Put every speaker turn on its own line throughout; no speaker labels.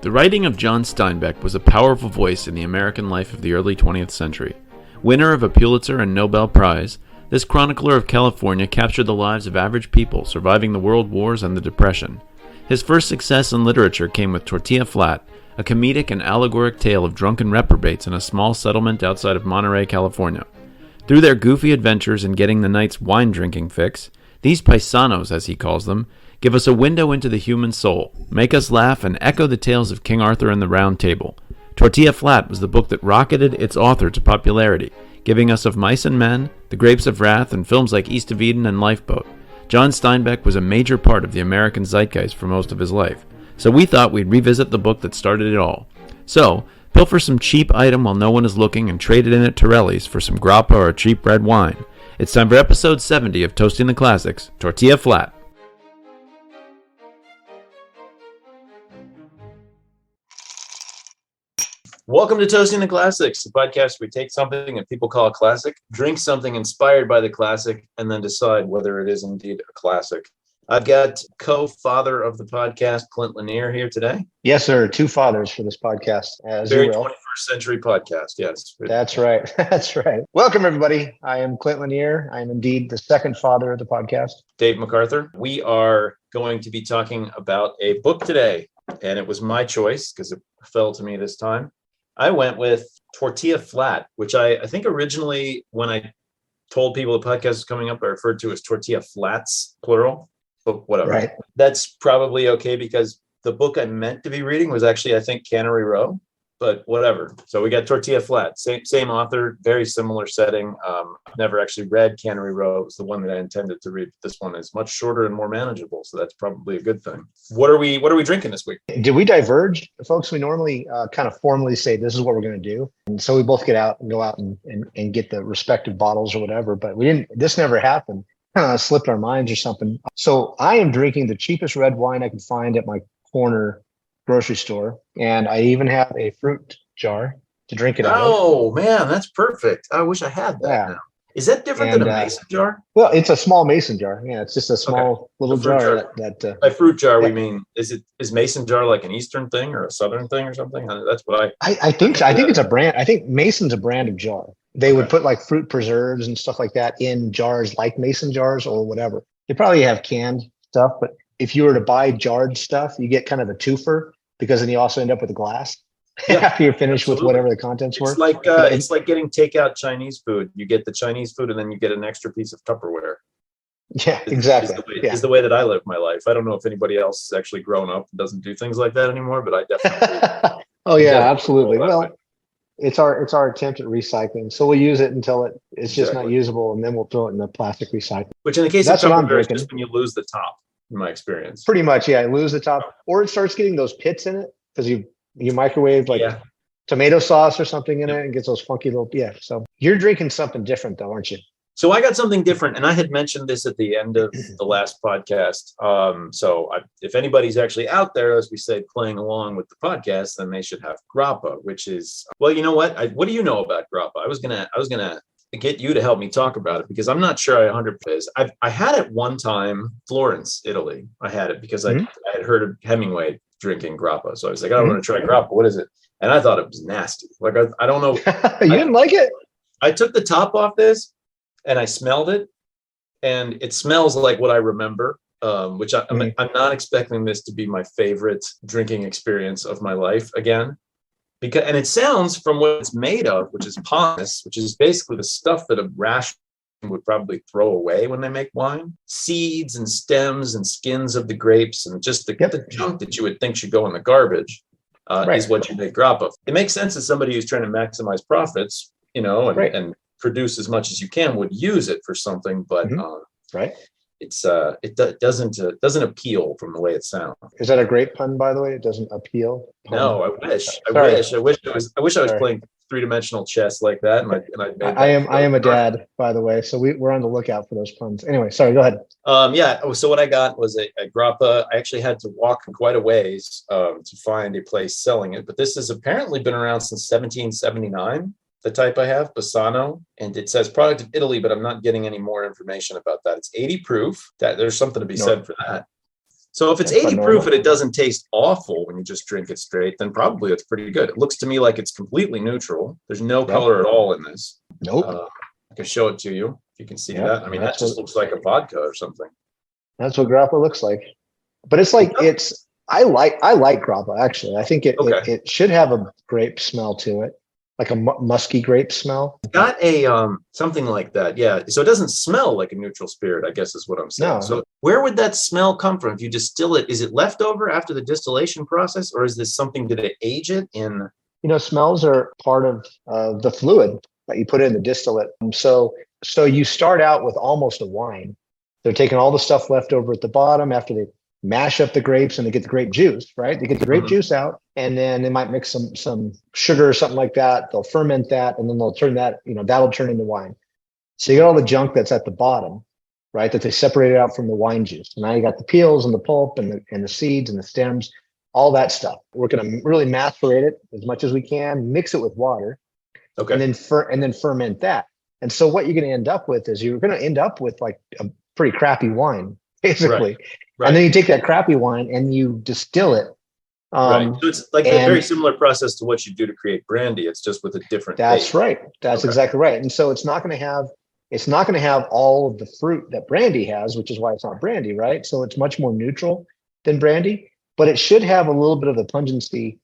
The writing of John Steinbeck was a powerful voice in the American life of the early 20th century. Winner of a Pulitzer and Nobel Prize, this chronicler of California captured the lives of average people surviving the world wars and the Depression. His first success in literature came with Tortilla Flat, a comedic and allegoric tale of drunken reprobates in a small settlement outside of Monterey, California. Through their goofy adventures in getting the night's wine-drinking fix, these paisanos, as he calls them, give us a window into the human soul, make us laugh, and echo the tales of King Arthur and the Round Table. Tortilla Flat was the book that rocketed its author to popularity, giving us Of Mice and Men, The Grapes of Wrath, and films like East of Eden and Lifeboat. John Steinbeck was a major part of the American zeitgeist for most of his life, so we thought we'd revisit the book that started it all. So, pilfer some cheap item while no one is looking and trade it in at Torelli's for some grappa or cheap red wine. It's time for episode 70 of Toasting the Classics, Tortilla Flat. Welcome to Toasting the Classics, the podcast where we take something that people call a classic, drink something inspired by the classic, and then decide whether it is indeed a classic. I've got co-father of the podcast, Clint Lanier, here today.
Yes, sir. Two fathers for this podcast, as
Very
you will.
21st century podcast, yes.
That's right. That's right. Welcome, everybody. I am Clint Lanier. I am indeed the second father of the podcast.
Dave McArthur. We are going to be talking about a book today, and it was my choice because it fell to me this time. I went with Tortilla Flat, which I think originally when I told people the podcast was coming up, I referred to as Tortilla Flats, plural, but whatever. Right. That's probably okay because the book I meant to be reading was actually, I think, Cannery Row, but whatever. So we got Tortilla Flat, same author, very similar setting. I've never actually read Cannery Row. It was the one that I intended to read. This one is much shorter and more manageable, so that's probably a good thing. What are we drinking this week?
Did we diverge? Folks, we normally kind of formally say this is what we're going to do. And so we both get out and go out and get the respective bottles or whatever, but we didn't. This never happened. Slipped our minds or something. So I am drinking the cheapest red wine I could find at my corner grocery store, and I even have a fruit jar to drink it out of.
Oh man, that's perfect. I wish I had that now. Is that different than a mason jar?
Well, it's a small mason jar. Yeah, it's just a small little jar.
By fruit jar, we mean is mason jar like an Eastern thing or a Southern thing or something? That's what
I think so. I think it's a brand. I think Mason's a brand of jar. They would put like fruit preserves and stuff like that in jars like mason jars or whatever. They probably have canned stuff, but if you were to buy jarred stuff, you get kind of a twofer because then you also end up with a glass after you're finished with whatever the contents were.
It's like getting takeout Chinese food. You get the Chinese food and then you get an extra piece of Tupperware.
Yeah, exactly.
Is the way that I live my life. I don't know if anybody else has actually grown up and doesn't do things like that anymore, but I definitely.
Oh yeah, absolutely. Well, it's our attempt at recycling. So we'll use it until it's just not usable, and then we'll throw it in the plastic recycling.
Which in the case of Tupperware is just when you lose the top, in my experience.
Pretty much, yeah. Lose the top, or it starts getting those pits in it because you microwave tomato sauce or something in it and gets those funky little So you're drinking something different though, aren't you?
So I got something different, and I had mentioned this at the end of the last podcast. If anybody's actually out there, as we say, playing along with the podcast, then they should have grappa, which is, well, you know what? What do you know about grappa? I was gonna get you to help me talk about it because I'm not sure I 100%. I had it one time, Florence, Italy. I had it because I had heard of Hemingway drinking grappa, so I was like, I want to try grappa. What is it? And I thought it was nasty. Like I don't know.
You didn't like it?
I took the top off this. And I smelled it, and it smells like what I remember, which I'm not expecting this to be my favorite drinking experience of my life again. And it sounds from what it's made of, which is pomace, which is basically the stuff that a ration would probably throw away when they make wine. Seeds and stems and skins of the grapes and just the junk that you would think should go in the garbage is what you make grappa of. It makes sense as somebody who's trying to maximize profits, and produce as much as you can would use it for something, but it doesn't appeal from the way it sounds.
Is that a great pun, by the way? It doesn't appeal. Pun.
No, I wish I was playing three-dimensional chess like that.
I am a dad, by the way, so we're on the lookout for those puns. Anyway, sorry, go ahead.
So what I got was a grappa. I actually had to walk quite a ways to find a place selling it, but this has apparently been around since 1779. The type I have, Bassano, and it says product of Italy, but I'm not getting any more information about that. It's 80 proof. That there's something to be said for that.
So if it's
That's
80
about
proof
normal.
and it doesn't taste awful when you just drink it straight, then probably it's pretty good. It looks to me like it's completely neutral. There's no color at all in this.
Nope.
I can show it to you if you can see that. I mean, that just looks like a vodka or something.
That's what grappa looks like. But it's like I like grappa actually. I think it should have a grape smell to it, like a musky grape smell.
It's got a something like that, yeah. So it doesn't smell like a neutral spirit, I guess is what I'm saying.
No.
So where would that smell come from if you distill it? Is it left over after the distillation process, or is this something, did it age it in?
Smells are part of the fluid that you put in the distillate. So you start out with almost a wine. They're taking all the stuff left over at the bottom after they mash up the grapes and they get the grape juice, right? They get the grape juice out, and then they might mix some sugar or something like that. They'll ferment that, and then they'll turn that, that'll turn into wine. So you get all the junk that's at the bottom, right? That they separated out from the wine juice. And now you got the peels and the pulp and the seeds and the stems, all that stuff. We're going to really macerate it as much as we can, mix it with water, and then ferment that. And so what you're going to end up with is you're going to end up with like a pretty crappy wine, basically. Right. And then you take that crappy wine and you distill it.
Right. So it's like a very similar process to what you do to create brandy. It's just with a different.
That's
base.
Right. That's exactly right. And so it's not going to have all of the fruit that brandy has, which is why it's not brandy, right? So it's much more neutral than brandy, but it should have a little bit of the pungency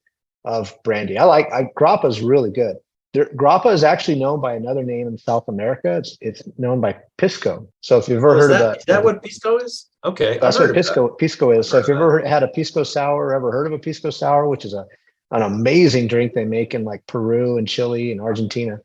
of brandy. Grappa is really good. Grappa is actually known by another name in South America. It's known by pisco. So if you've ever heard of that,
is that what pisco is? Okay,
that's what pisco is. So if you've ever had a pisco sour, or ever heard of a pisco sour, which is an amazing drink they make in like Peru and Chile and Argentina.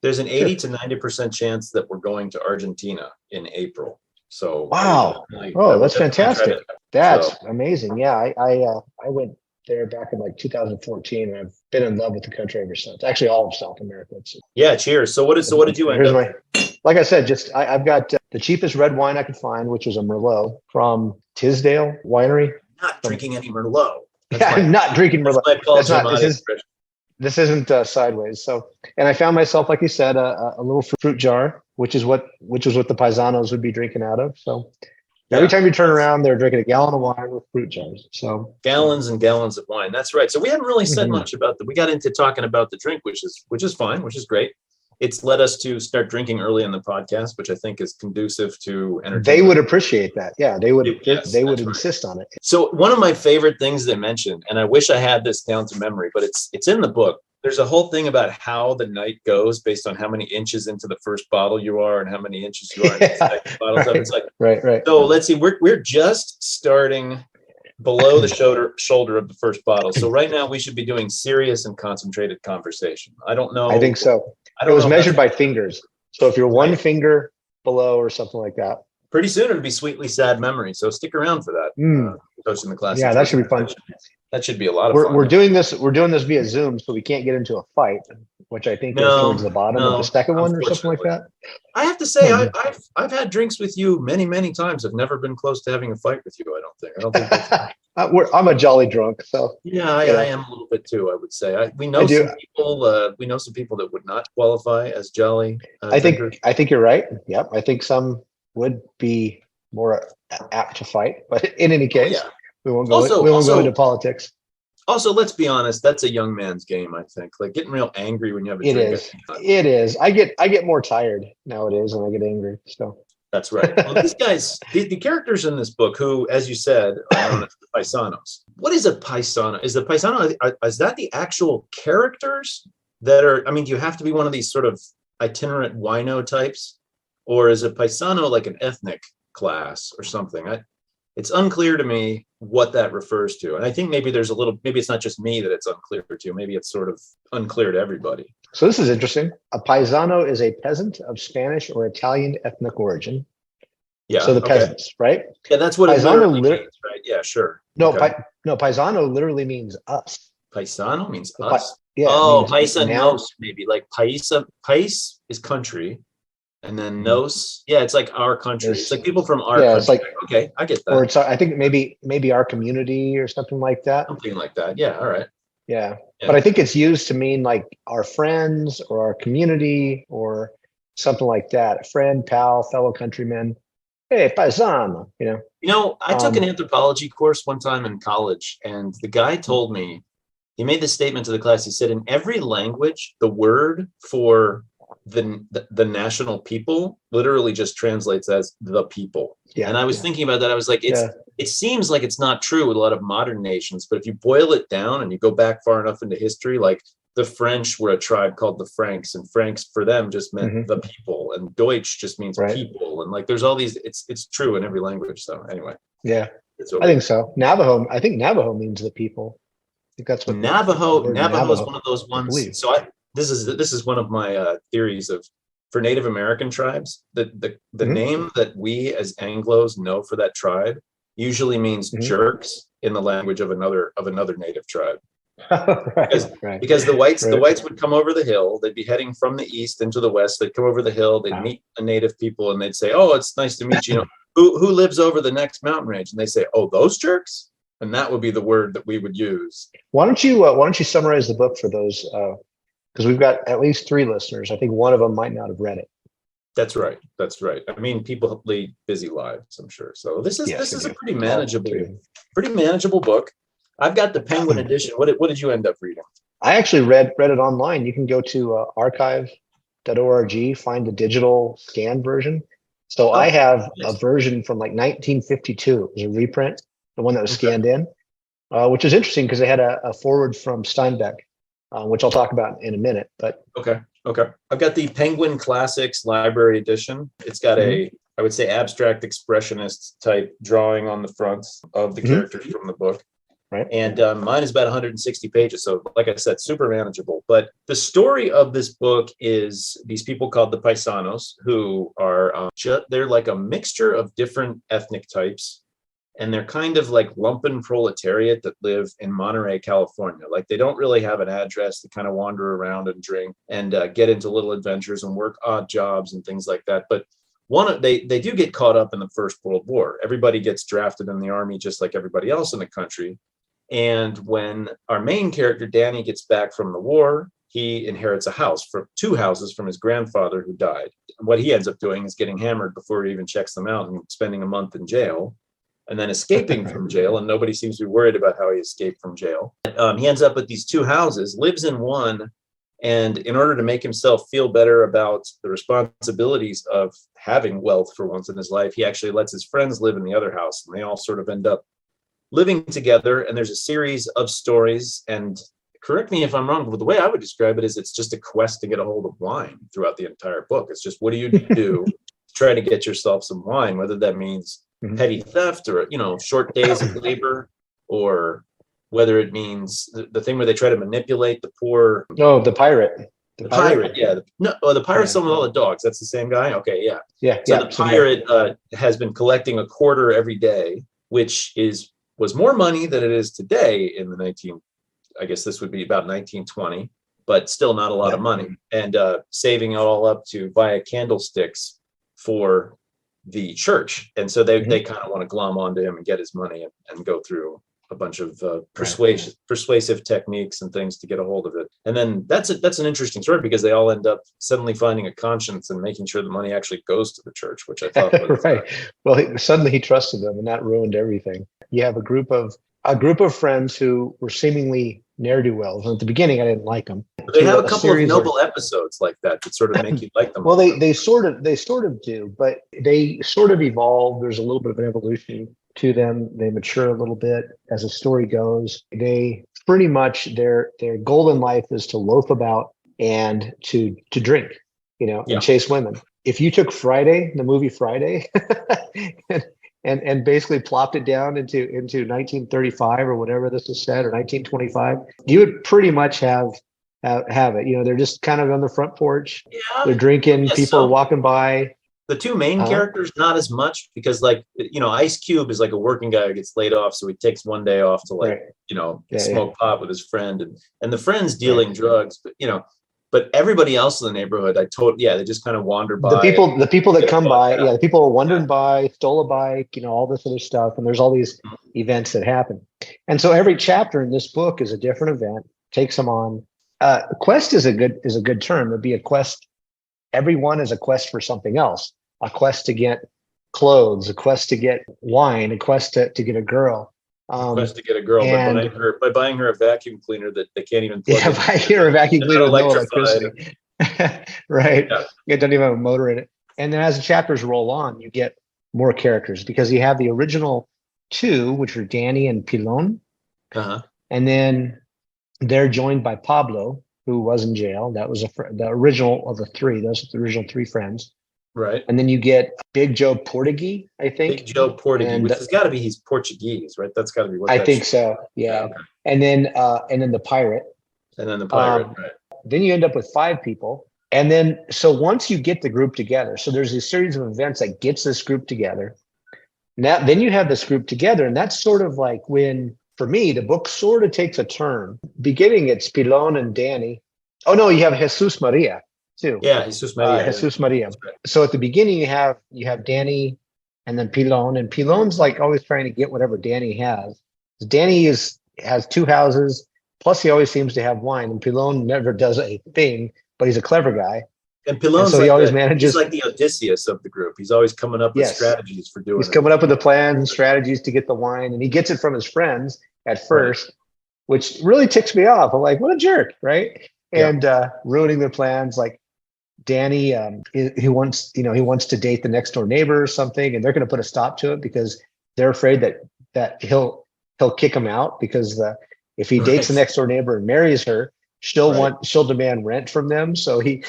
There's an 80 to 90% chance that we're going to Argentina in April. So
wow, that's fantastic. That's amazing. Yeah, I went there back in like 2014, and I've been in love with the country ever since. Actually, all of South America.
Yeah, cheers. So what did you end up?
Like I said, I've got the cheapest red wine I could find, which was a Merlot from Tisdale Winery.
Not drinking any Merlot.
I'm not drinking Merlot.
That's not,
this isn't sideways. So, and I found myself, like you said, a little fruit jar, which was what the paisanos would be drinking out of. So every time you turn around, they're drinking a gallon of wine with fruit jars. So
gallons and gallons of wine. That's right. So we haven't really said much about that. We got into talking about the drink, which is fine, which is great. It's led us to start drinking early in the podcast, which I think is conducive to entertainment.
They would appreciate that. Yeah, they would insist on it.
So one of my favorite things they mentioned, and I wish I had this down to memory, but it's in the book. There's a whole thing about how the night goes based on how many inches into the first bottle you are and how many inches you are into the second bottle. Right, it's like,
right.
So let's see, we're just starting below the shoulder of the first bottle. So right now we should be doing serious and concentrated conversation. I don't know.
I think so. It was measured by fingers. So if you're one finger below or something like that.
Pretty soon it'll be Sweetly Sad Memory. So stick around for that. Hosting the class.
Yeah, that should be fun.
That should be a lot of fun.
We're doing this via Zoom, so we can't get into a fight, which I think is towards the bottom of the second one or something like that.
I have to say, I've had drinks with you many, many times. I've never been close to having a fight with you. I don't think that's
I'm a jolly drunk, so
yeah, I am a little bit too. I would say we know some people. We know some people that would not qualify as jolly.
I think you're right. Yep, I think some would be more apt to fight, but in any case, we won't go into politics.
Also, let's be honest. That's a young man's game. I think, like getting real angry when you have a drink.
It is. I get more tired nowadays when I get angry. So.
That's right. Well, these guys, the characters in this book, who, as you said, are known as the paisanos. What is a paisano? Is the paisano, is that the actual characters that are, I mean, do you have to be one of these sort of itinerant wino types? Or is a paisano like an ethnic class or something? It's unclear to me what that refers to. And I think maybe maybe it's not just me that it's unclear to. Maybe it's sort of unclear to everybody.
So this is interesting. A paisano is a peasant of Spanish or Italian ethnic origin. Yeah. So the peasants, right?
Yeah, that's what paisano means, right? Yeah, sure.
No, paisano literally means us.
Paisano means us?
Yeah.
Oh, paisanos, maybe. Like pais is country. And then nos, it's like our country. It's like people from our country. It's like, okay, I get that.
Or it's, I think maybe our community or something like that.
Something like that. Yeah. All right.
Yeah. But I think it's used to mean like our friends or our community or something like that. A friend, pal, fellow countrymen. Hey, paisano,
I took an anthropology course one time in college, and the guy told me, he made this statement to the class. He said, in every language, the word for the national people literally just translates as the people.
Yeah,
and I was thinking about that. I was like, it seems like it's not true with a lot of modern nations, but if you boil it down and you go back far enough into history, like the French were a tribe called the Franks, and Franks for them just meant the people, and Deutsch just means people. And like, there's all these, it's true in every language. So anyway.
Yeah, I think so. I think Navajo means the people. I think that's what
Navajo is one of those ones. So this is one of my theories for Native American tribes. The name that we as Anglos know for that tribe usually means jerks in the language of another native tribe. Because the whites would come over the hill. They'd be heading from the east into the west. They'd come over the hill. They'd meet the native people, and they'd say, "Oh, it's nice to meet you. Who lives over the next mountain range?" And they say, "Oh, those jerks." And that would be the word that we would use.
Why don't you summarize the book for those? Because we've got at least 3 listeners. I think one of them might not have read it.
That's right. I mean, people lead busy lives, I'm sure. So this is a pretty manageable book. I've got the Penguin edition. What did you end up reading?
I actually read it online. You can go to archive.org, find the digital scanned version. So I have a version from like 1952. It was a reprint, the one that was scanned in, which is interesting because they had a forward from Steinbeck, which I'll talk about in a minute. But
okay. I've got the Penguin Classics Library Edition. It's got I would say, abstract expressionist type drawing on the front of the characters from the book.
Right.
And mine is about 160 pages. So like I said, super manageable. But the story of this book is these people called the Paisanos, who are, they're like a mixture of different ethnic types. And they're kind of like lumpen proletariat that live in Monterey, California. Like, they don't really have an address. They kind of wander around and drink and get into little adventures and work odd jobs and things like that. But they do get caught up in the First World War. Everybody gets drafted in the army just like everybody else in the country. And when our main character, Danny, gets back from the war, he inherits a house, from 2 houses from his grandfather who died. And what he ends up doing is getting hammered before he even checks them out and spending a month in jail, and then escaping from jail. And nobody seems to be worried about how he escaped from jail. He ends up with these 2 houses, lives in one. And in order to make himself feel better about the responsibilities of having wealth for once in his life, he actually lets his friends live in the other house. And they all sort of end up living together. And there's a series of stories. And correct me if I'm wrong, but the way I would describe it is it's just a quest to get a hold of wine throughout the entire book. It's just, what do you do to try to get yourself some wine, whether that means petty theft or, short days of labor, or whether it means the thing where they try to manipulate the poor.
Oh, the pirate.
The pirate, yeah. The pirate's the one with all the dogs. That's the same guy? Okay, yeah. So the pirate has been collecting a quarter every day, which was more money than it is today in the I guess this would be about 1920, but still not a lot of money. And saving it all up to buy candlesticks for the church. And so they kind of want to glom onto him and get his money and go through a bunch of persuasive techniques and things to get a hold of it. And then that's an interesting story, because they all end up suddenly finding a conscience and making sure the money actually goes to the church, which I thought was
right. Well, suddenly he trusted them, and that ruined everything. You have a group of friends who were seemingly ne'er-do-wells. And at the beginning, I didn't like them.
They have a couple of noble episodes like that sort of make you like them.
Well, they sort of do, but they sort of evolve. There's a little bit of an evolution to them. They mature a little bit as the story goes. They pretty much, their goal in life is to loaf about and to drink, and chase women. If you took Friday, the movie Friday, and basically plopped it down into 1935 or whatever this is said, or 1925, you would pretty much have it. They're just kind of on the front porch. Yeah, they're drinking. People are walking by.
The 2 main characters, not as much, because Ice Cube is like a working guy who gets laid off. So he takes one day off to smoke pot with his friend, and the friend's dealing drugs, but everybody else in the neighborhood, they just kind of wander by.
The people that come by, the people are wandering by, stole a bike, all this other stuff. And there's all these events that happen. And so every chapter in this book is a different event, takes them on. Quest is a good term. It'd be a quest. Everyone is a quest for something else, a quest to get clothes, a quest to get wine, a quest to get a girl.
Quest to get a girl by buying her a vacuum cleaner that they can't even plug in.
Buying her a vacuum cleaner with no electricity. Right.
Yeah.
It doesn't even have a motor in it. And then as the chapters roll on, you get more characters because you have the original two, which are Danny and Pilon. And then they're joined by Pablo, who was in jail. That was the original of the three. Those are the original three friends.
Right.
And then you get Big Joe Portuguese, I think.
Big Joe Portuguese, which has got to be he's Portuguese, right? That's got to be what
I think so. Yeah. Okay. And then the pirate.
And then the pirate, right.
Then you end up with 5 people. And then, so once you get the group together, so there's a series of events that gets this group together. Now, then you have this group together, and that's sort of like when, for me, the book sort of takes a turn. Beginning, it's Pilon and Danny. Oh no, you have Jesus Maria too.
Yeah, Jesus Maria.
Jesus Maria. Right. So at the beginning, you have Danny, and then Pilon, and Pilon's like always trying to get whatever Danny has. Danny has 2 houses, plus he always seems to have wine, and Pilon never does a thing. But he's a clever guy.
And Pilon's
so he always manages.
He's like the Odysseus of the group. He's always coming up with strategies for doing it.
He's coming up with the plans and strategies to get the wine, and he gets it from his friends at first, which really ticks me off. I'm like, what a jerk, right? And ruining their plans. Like Danny, he wants to date the next door neighbor or something, and they're going to put a stop to it because they're afraid that he'll kick him out because if he dates the next door neighbor and marries her, she'll demand rent from them. So they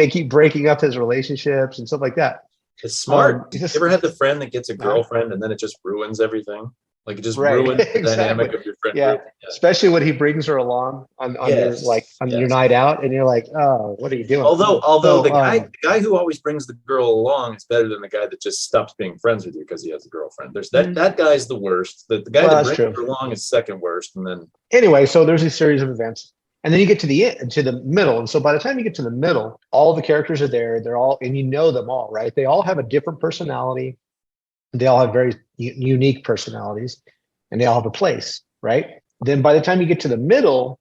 keep breaking up his relationships and stuff like that.
It's smart. You ever had the friend that gets a girlfriend and then it just ruins everything? Like it just ruins the dynamic of your friend group.
Yeah. Especially when he brings her along on your night out, and you're like, oh, what are you doing?
Although the guy who always brings the girl along is better than the guy that just stops being friends with you because he has a girlfriend. There's that guy's the worst. The guy that brings her along is second worst, and then
anyway, so there's a series of events. And then you get to the end, to the middle. And so by the time you get to the middle, all the characters are there. They're all, and you know them all, right? They all have a different personality. They all have very unique personalities, and they all have a place, right? Then by the time you get to the middle,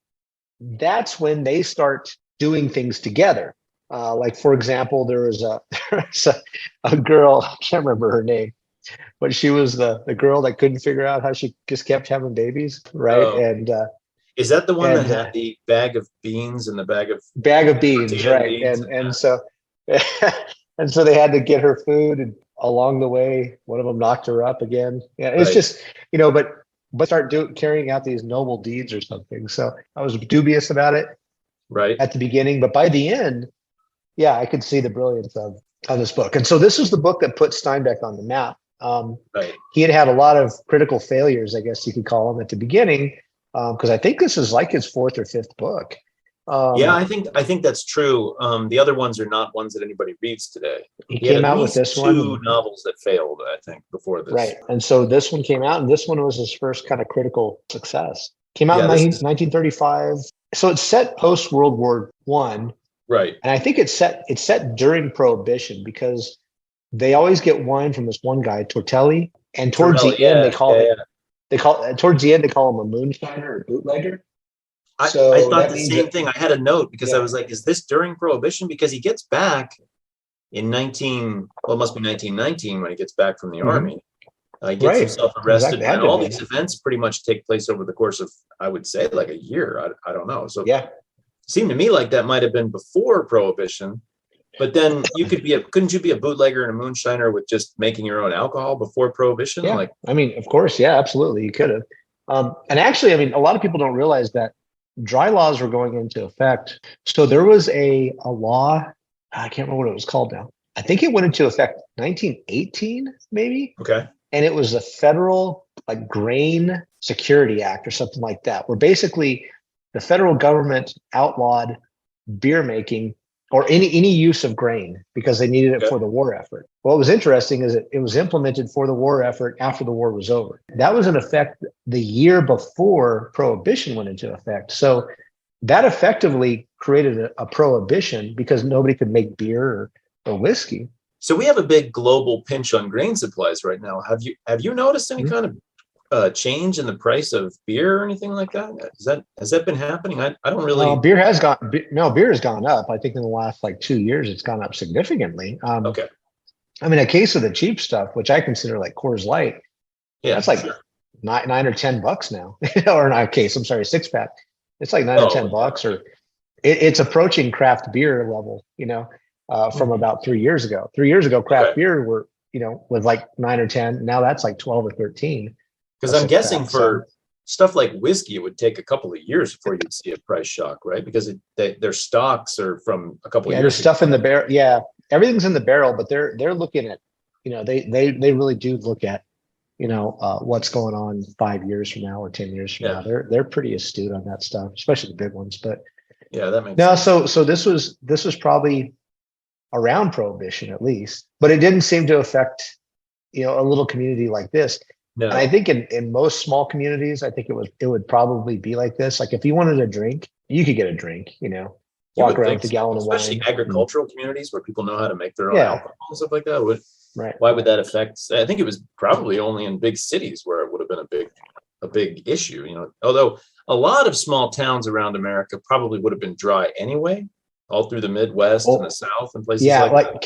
that's when they start doing things together. Like, for example, there was a girl, I can't remember her name, but she was the girl that couldn't figure out how she just kept having babies, right?
Oh.
And
is that the one that had the bag of beans and the bag of
beans, right? Beans and so and so they had to get her food, and along the way, one of them knocked her up again. Yeah, it's just but start carrying out these noble deeds or something. So I was dubious about it,
right,
at the beginning, but by the end, I could see the brilliance of this book. And so this is the book that put Steinbeck on the map. He had a lot of critical failures, I guess you could call them, at the beginning. Because I think this is like his 4th or 5th book.
I think that's true. The other ones are not ones that anybody reads today.
He came out with this one.
2 novels that failed, I think, before this.
Right. And so this one came out, and this one was his first kind of critical success. Came out in 1935. So it's set post World War I.
Right.
And I think it's set during Prohibition, because they always get wine from this one guy, Tortilla, and towards the end they call it. Towards the end, they call him a moonshiner or bootlegger.
I thought the same thing. I had a note because I was like, is this during Prohibition? Because he gets back in it must be 1919 when he gets back from the army. He gets himself arrested. And all these events pretty much take place over the course of, I would say, like a year. I don't know. So it seemed to me like that might have been before Prohibition. But then couldn't you be a bootlegger and a moonshiner with just making your own alcohol before Prohibition?
Yeah. Of course. Yeah, absolutely. You could have. And actually, a lot of people don't realize that dry laws were going into effect. So there was a law. I can't remember what it was called now. I think it went into effect 1918, maybe.
Okay.
And it was the Federal Grain Security Act or something like that, where basically the federal government outlawed beer making or any use of grain because they needed it for the war effort. What was interesting is that it was implemented for the war effort after the war was over. That was in effect the year before Prohibition went into effect. So that effectively created a prohibition because nobody could make beer or whiskey.
So we have a big global pinch on grain supplies right now. Have you noticed any kind of change in the price of beer or anything like that? Has that been happening? I don't really.
Beer has gone up. I think in the last 2 years, it's gone up significantly.
Okay.
I mean, a case of the cheap stuff, which I consider like Coors Light,
Yeah,
that's like
sure.
nine or $10 now, or not a case. I'm sorry, 6 pack. It's like nine or
Oh,
$10, or it's approaching craft beer level. From about 3 years ago. 3 years ago, craft
okay.
beer was like 9 or 10. Now that's like 12 or 13.
Because
A
I'm
six
guessing
pack. So
for stuff like whiskey, it would take a couple of years before you'd see a price shock, right? Because their stocks are from a couple of
yeah, there's
years ago.
stuff in the barrel. Yeah, everything's in the barrel, but they're looking at, they really do look at, what's going on 5 years from now or 10 years from
Yeah,
now. They're pretty astute on that stuff, especially the big ones. But
yeah, that makes
no,
sense.
so this was probably around prohibition at least, but it didn't seem to affect, a little community like this. And I
No,
think in most small communities, I think it would probably be like this. Like if you wanted a drink, you could get a drink,
you
walk
would
around
think
with a
so.
gallon of
Especially
wine.
agricultural communities where people know how to make their own
Yeah,
alcohol and stuff like that.
right.
Why would that affect? I think it was probably only in big cities where it would have been a big issue. Although a lot of small towns around America probably would have been dry anyway, all through the Midwest and the
Oh,
South and places
yeah,
like that.
like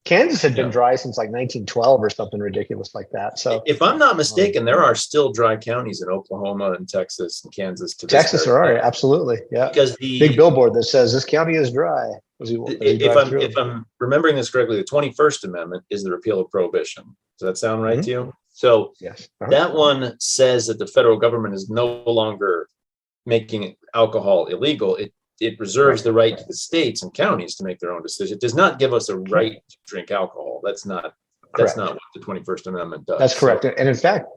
Kansas had been
Yeah.
dry since like 1912 or something ridiculous like that. So
If I'm not
um,
mistaken, there are still dry counties in Oklahoma and Texas and Kansas to this
Texas,
very
there are,
day.
absolutely, yeah.
Because
Big billboard that says this county is dry as you drive through.
if I'm remembering this correctly, the 21st Amendment is the repeal of prohibition. Does that sound right
Mhm.
to you? So
Yes.
that one says that the federal government is no longer making alcohol illegal. It reserves
Right.
the right to the states and counties to make their own decision. It does not give us a right to drink alcohol. That's not
Correct.
what the 21st Amendment does.
That's correct.
So,
And in fact,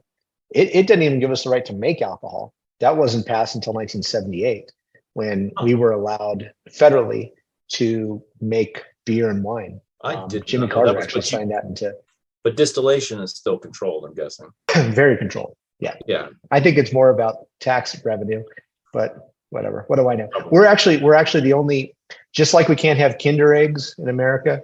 it didn't even give us the right to make alcohol. That wasn't passed until 1978, when we were allowed federally to make beer and wine.
I did
Jimmy
not know that
Carter
was,
actually signed that into
but distillation is still controlled, I'm guessing.
very controlled. Yeah.
Yeah.
I think it's more about tax revenue, but whatever. What do I know?
Probably.
We're actually the only, just like we can't have Kinder eggs in America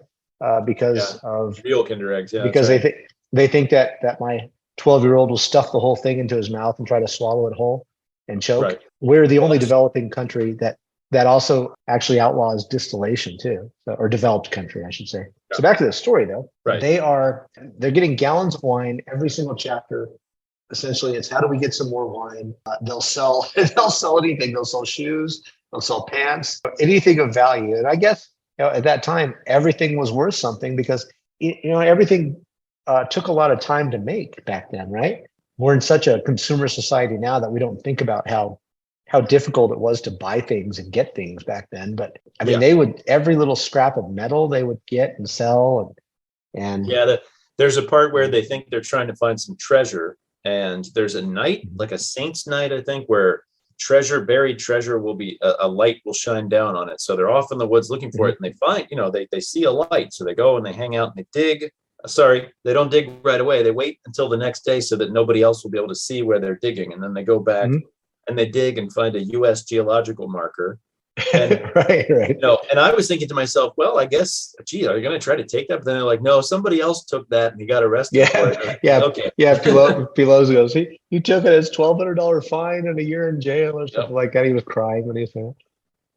because of
Real Kinder eggs. Yeah.
because
that's right.
they think that my 12-year-old will stuff the whole thing into his mouth and try to swallow it whole and choke.
Right.
We're the
Well,
only
that's-
developing country that also actually outlaws distillation too, or developed country, I should say.
Yeah.
So back to the story though,
Right.
they're getting gallons of wine every single chapter. Essentially, it's how do we get some more wine? They'll sell anything. They'll sell shoes. They'll sell pants. Anything of value. And I guess at that time everything was worth something because everything took a lot of time to make back then, right? We're in such a consumer society now that we don't think about how difficult it was to buy things and get things back then. But I mean, they would every little scrap of metal they would get and sell and
yeah. There's a part where they think they're trying to find some treasure. And there's a night, like a saint's night, I think, where buried treasure will be a light will shine down on it. So they're off in the woods looking for it, and they find, they see a light. So they go and they hang out and they dig. Sorry, they don't dig right away. They wait until the next day so that nobody else will be able to see where they're digging. And then they go back and they dig and find a U.S. geological marker. And
right.
and I was thinking to myself, well, I guess, gee, are you going to try to take that? But then they're like, no, somebody else took that and he got arrested for it. Okay.
Pelosi goes, he took it as $1,200 fine and a year in jail or something like that. He was crying when he said it.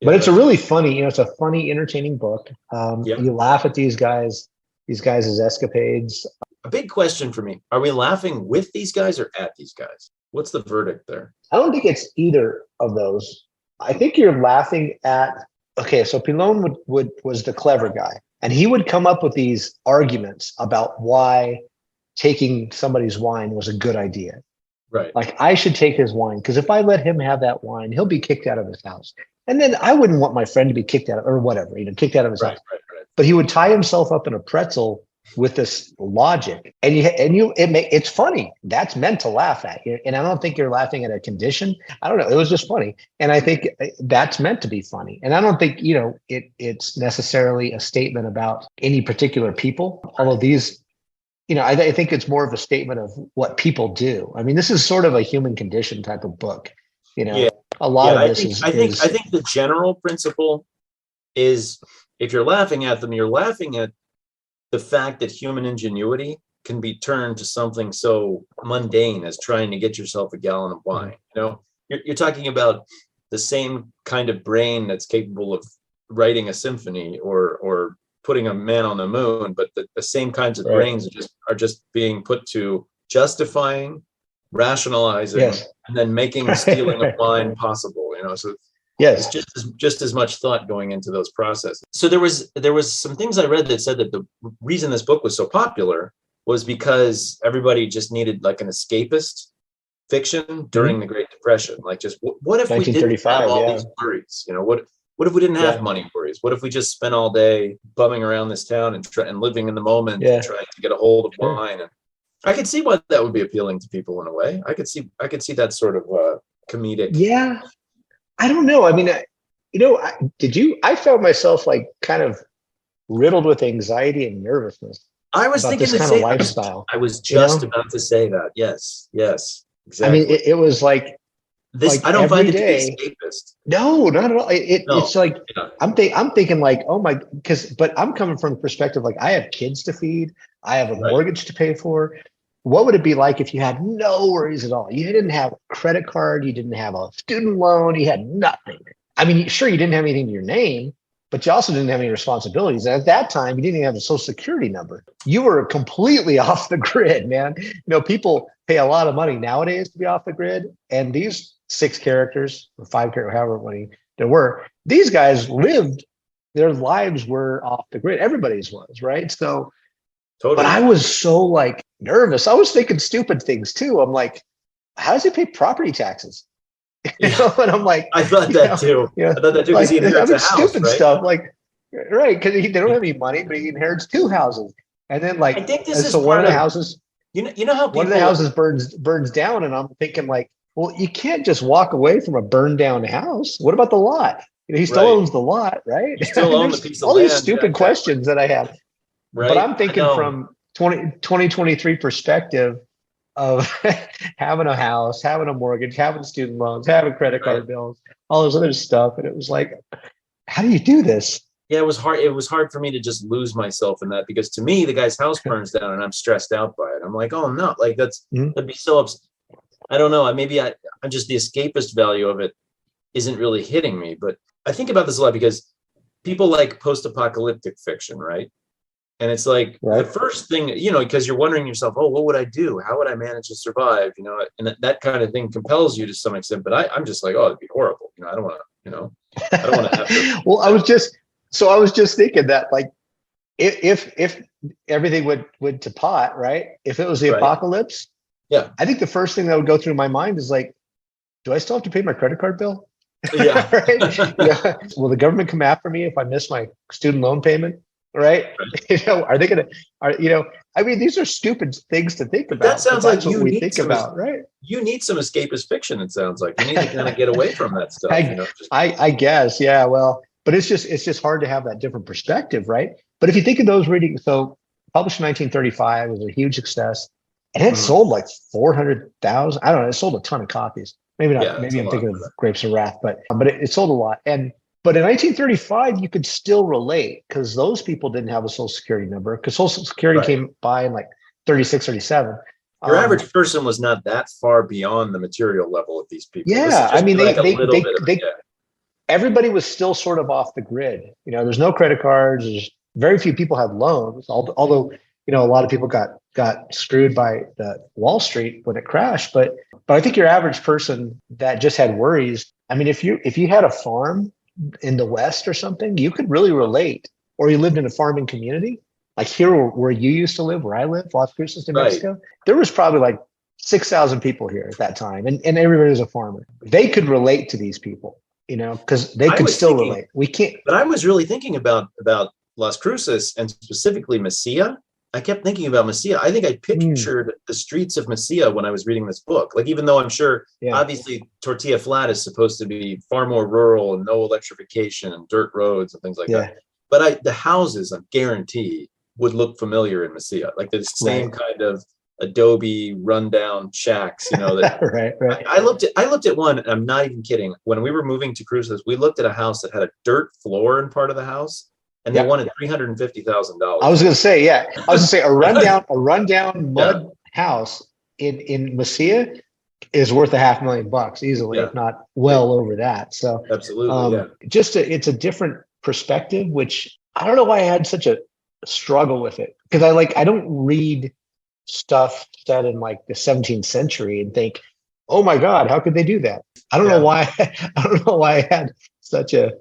But it's a really funny, it's a funny, entertaining book. You laugh at these guys' escapades.
A big question for me: are we laughing with these guys or at these guys? What's the verdict there?
I don't think it's either of those. I think you're laughing at, okay, so Pilon was the clever guy, and he would come up with these arguments about why taking somebody's wine was a good idea.
Right.
Like, I should take his wine because if I let him have that wine, he'll be kicked out of his house. And then I wouldn't want my friend to be kicked out or whatever, kicked out of his house.
Right.
But he would tie himself up in a pretzel with this logic, and it's funny. That's meant to laugh at, and I don't think you're laughing at a condition. I don't know. It was just funny, and I think that's meant to be funny. And I don't think it's necessarily a statement about any particular people. Although these, I think it's more of a statement of what people do. I mean, this is sort of a human condition type of book. A lot of this
I think the general principle is, if you're laughing at them, you're laughing at the fact that human ingenuity can be turned to something so mundane as trying to get yourself a gallon of wine. You're talking about the same kind of brain that's capable of writing a symphony or putting a man on the moon, but the same kinds of
Right.
brains are just being put to justifying, rationalizing,
Yes.
and then making stealing of wine possible. So
Yes.
it's just as much thought going into those processes. So there was some things I read that said that the reason this book was so popular was because everybody just needed like an escapist fiction during the Great Depression. Like, just what if we didn't have all these worries? What if we didn't have money worries? What if we just spent all day bumming around this town and living in the moment and trying to get a hold of wine? And I could see why that would be appealing to people in a way. I could see that sort of comedic.
Yeah. I don't know. I mean, I felt myself like kind of riddled with anxiety and nervousness.
I was thinking
this kind of lifestyle.
I was just about to say that. Yes, exactly.
I mean, it was like
this.
Like
I don't find it to
day,
be escapist.
No, not at all. It's like
Yeah.
I'm thinking like, oh my, but I'm coming from the perspective like I have kids to feed, I have a mortgage to pay for. What would it be like if you had no worries at all? You didn't have a credit card, you didn't have a student loan, you had nothing. I mean, sure, you didn't have anything to your name, but you also didn't have any responsibilities. And at that time, you didn't even have a social security number. You were completely off the grid, man. People pay a lot of money nowadays to be off the grid. And these 6 characters or 5 characters, however many there were, these guys lived, their lives were off the grid. Everybody's was, right? So, totally. But I was so like nervous. I was thinking stupid things too. I'm like, how does he pay property taxes? And I'm like,
I thought that too. I thought that too because he inherits a house,
stupid
right?
stuff like, right? Because they don't have any money, but he inherits 2 houses, and then like,
I think this is
so one of the houses.
You know how people,
one of the houses burns down, and I'm thinking like, well, you can't just walk away from a burned down house. What about the lot? He still owns the lot, right?
You still own the piece of
all
land.
These stupid questions that I have.
Right.
But I'm thinking from 2023 perspective of having a house, having a mortgage, having student loans, having credit card bills, all this other stuff. And it was like, how do you do this?
Yeah, it was hard. It was hard for me to just lose myself in that, because to me, the guy's house burns down and I'm stressed out by it. I'm like, oh no, like that'd be so I don't know. I'm just the escapist value of it isn't really hitting me. But I think about this a lot because people like post-apocalyptic fiction, right? And it's like the first thing, because you're wondering yourself, oh, what would I do? How would I manage to survive? And that kind of thing compels you to some extent. But I'm just like, oh, it'd be horrible. I don't want to, I don't want to have to.
Well, I was just thinking that like, if everything went to pot, right? If it was the apocalypse, I think the first thing that would go through my mind is like, do I still have to pay my credit card bill?
Yeah.
Will the government come after me if I miss my student loan payment? Right. Are they going to, I mean, these are stupid things to think about.
That sounds like
what we think about, right?
You need some escapist fiction. It sounds like you need to kind of get away from that stuff.
I guess. Yeah. Well, but it's just hard to have that different perspective. Right. But if you think of those readings, so published in 1935, it was a huge success. And it sold like 400,000. I don't know. It sold a ton of copies. Maybe not.
Yeah,
maybe I'm thinking of Grapes of Wrath, but it sold a lot. But in 1935, you could still relate because those people didn't have a social security number, because social security came by in like 36, 37.
Your average person was not that far beyond the material level of these people.
Yeah. I mean, everybody was still sort of off the grid. There's no credit cards. There's very few people had loans, although, a lot of people got screwed by the Wall Street when it crashed. But I think your average person that just had worries. I mean, if you had a farm in the West or something, you could really relate, or you lived in a farming community, like here where you used to live, where I live, Las Cruces, New Mexico. There was probably like 6,000 people here at that time, and everybody was a farmer. They could relate to these people, because they could still relate. We can't.
But I was really thinking about Las Cruces and specifically Mesilla. I kept thinking about Mesilla. I think I pictured the streets of Mesilla when I was reading this book. Like, even though I'm sure, obviously, Tortilla Flat is supposed to be far more rural and no electrification and dirt roads and things like that. But the houses, I guarantee, would look familiar in Mesilla, like the same kind of adobe rundown shacks. That
right.
I looked at one, and I'm not even kidding. When we were moving to Cruces, we looked at a house that had a dirt floor in part of the house. And they wanted $350,000.
I was going to say, a rundown mud house in Mesilla is worth $500,000 easily, if not well over that. So
absolutely,
it's a different perspective, which I don't know why I had such a struggle with it, because I don't read stuff set in like the 17th century and think, oh my God, how could they do that? I don't know why. I don't know why I had such a.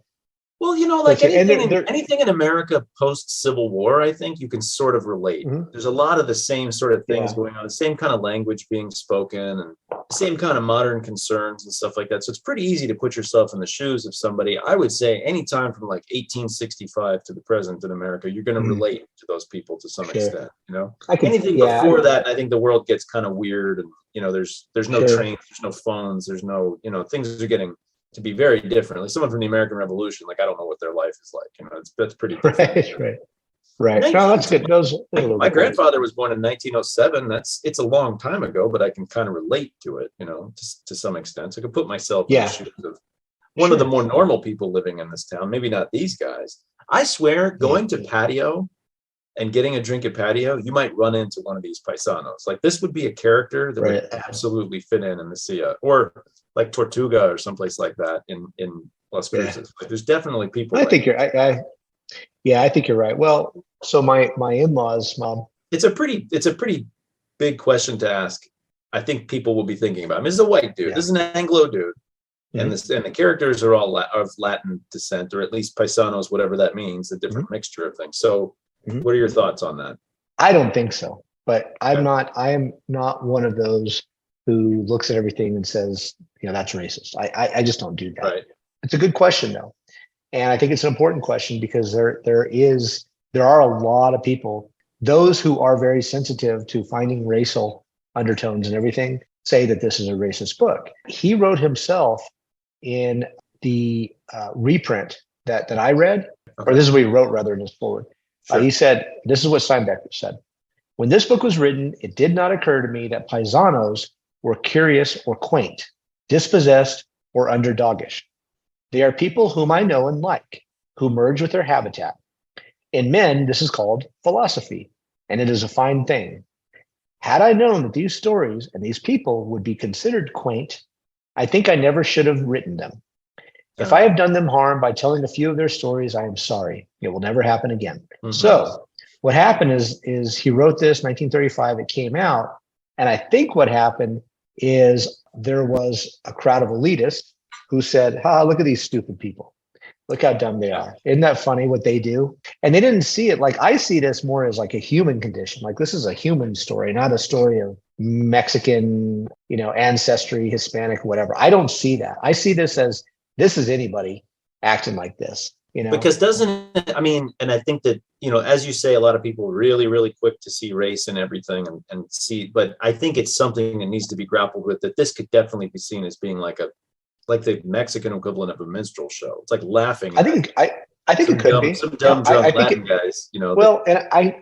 Well, like
such a, and
anything in America post Civil War, I think you can sort of relate.
Mhm.
There's a lot of the same sort of things going on, the same kind of language being spoken, and the same kind of modern concerns and stuff like that. So it's pretty easy to put yourself in the shoes of somebody. I would say anytime from like 1865 to the present in America, you're going to relate to those people to some extent. Anything before that, I think the world gets kind of weird, and there's no trains, there's no phones, there's no things are getting to be very different. Like someone from the American Revolution, like I don't know what their life is like. That's pretty different.
Right. No, that's good.
My grandfather was born in 1907. It's a long time ago, but I can kind of relate to it, to some extent. So I can put myself in the shoes of one of the more normal people living in this town. Maybe not these guys. I swear, going to patio and getting a drink at patio, you might run into one of these paisanos. Like this would be a character that would absolutely fit in the CIA, or like Tortuga or someplace like that in Las Cruces. Like there's definitely people.
I think I think you're right. Well, so my in-laws, mom.
It's a pretty big question to ask. I think people will be thinking about him. This is a white dude. This is an Anglo dude. And the characters are all of Latin descent, or at least paisanos, whatever that means, a different mixture of things. So what are your thoughts on that?
I don't think so, but I am not one of those who looks at everything and says, that's racist. I just don't do that.
Right.
It's a good question though. And I think it's an important question, because there are a lot of people, those who are very sensitive to finding racial undertones and everything, say that this is a racist book. He wrote himself in the reprint that I read, or this is what he wrote rather in his forward. Sure. He said, this is what Steinbeck said. When this book was written, it did not occur to me that paisanos were curious or quaint, dispossessed or underdogish. They are people whom I know and like, who merge with their habitat. In men, this is called philosophy, and it is a fine thing. Had I known that these stories and these people would be considered quaint, I think I never should have written them. If I have done them harm by telling a few of their stories, I am sorry. It will never happen again. So what happened is he wrote this 1935, it came out. And I think what happened is there was a crowd of elitists who said, look at these stupid people. Look how dumb they are. Isn't that funny what they do? And they didn't see it. Like I see this more as like a human condition. Like this is a human story, not a story of Mexican, ancestry, Hispanic, whatever. I don't see that. I see this as, this is anybody acting like this,
Because and I think that, as you say, a lot of people are really, really quick to see race and everything and see, but I think it's something that needs to be grappled with, that this could definitely be seen as being like the Mexican equivalent of a minstrel show. It's like laughing.
I think it could be
some dumb drunk Latin guys,
Well, I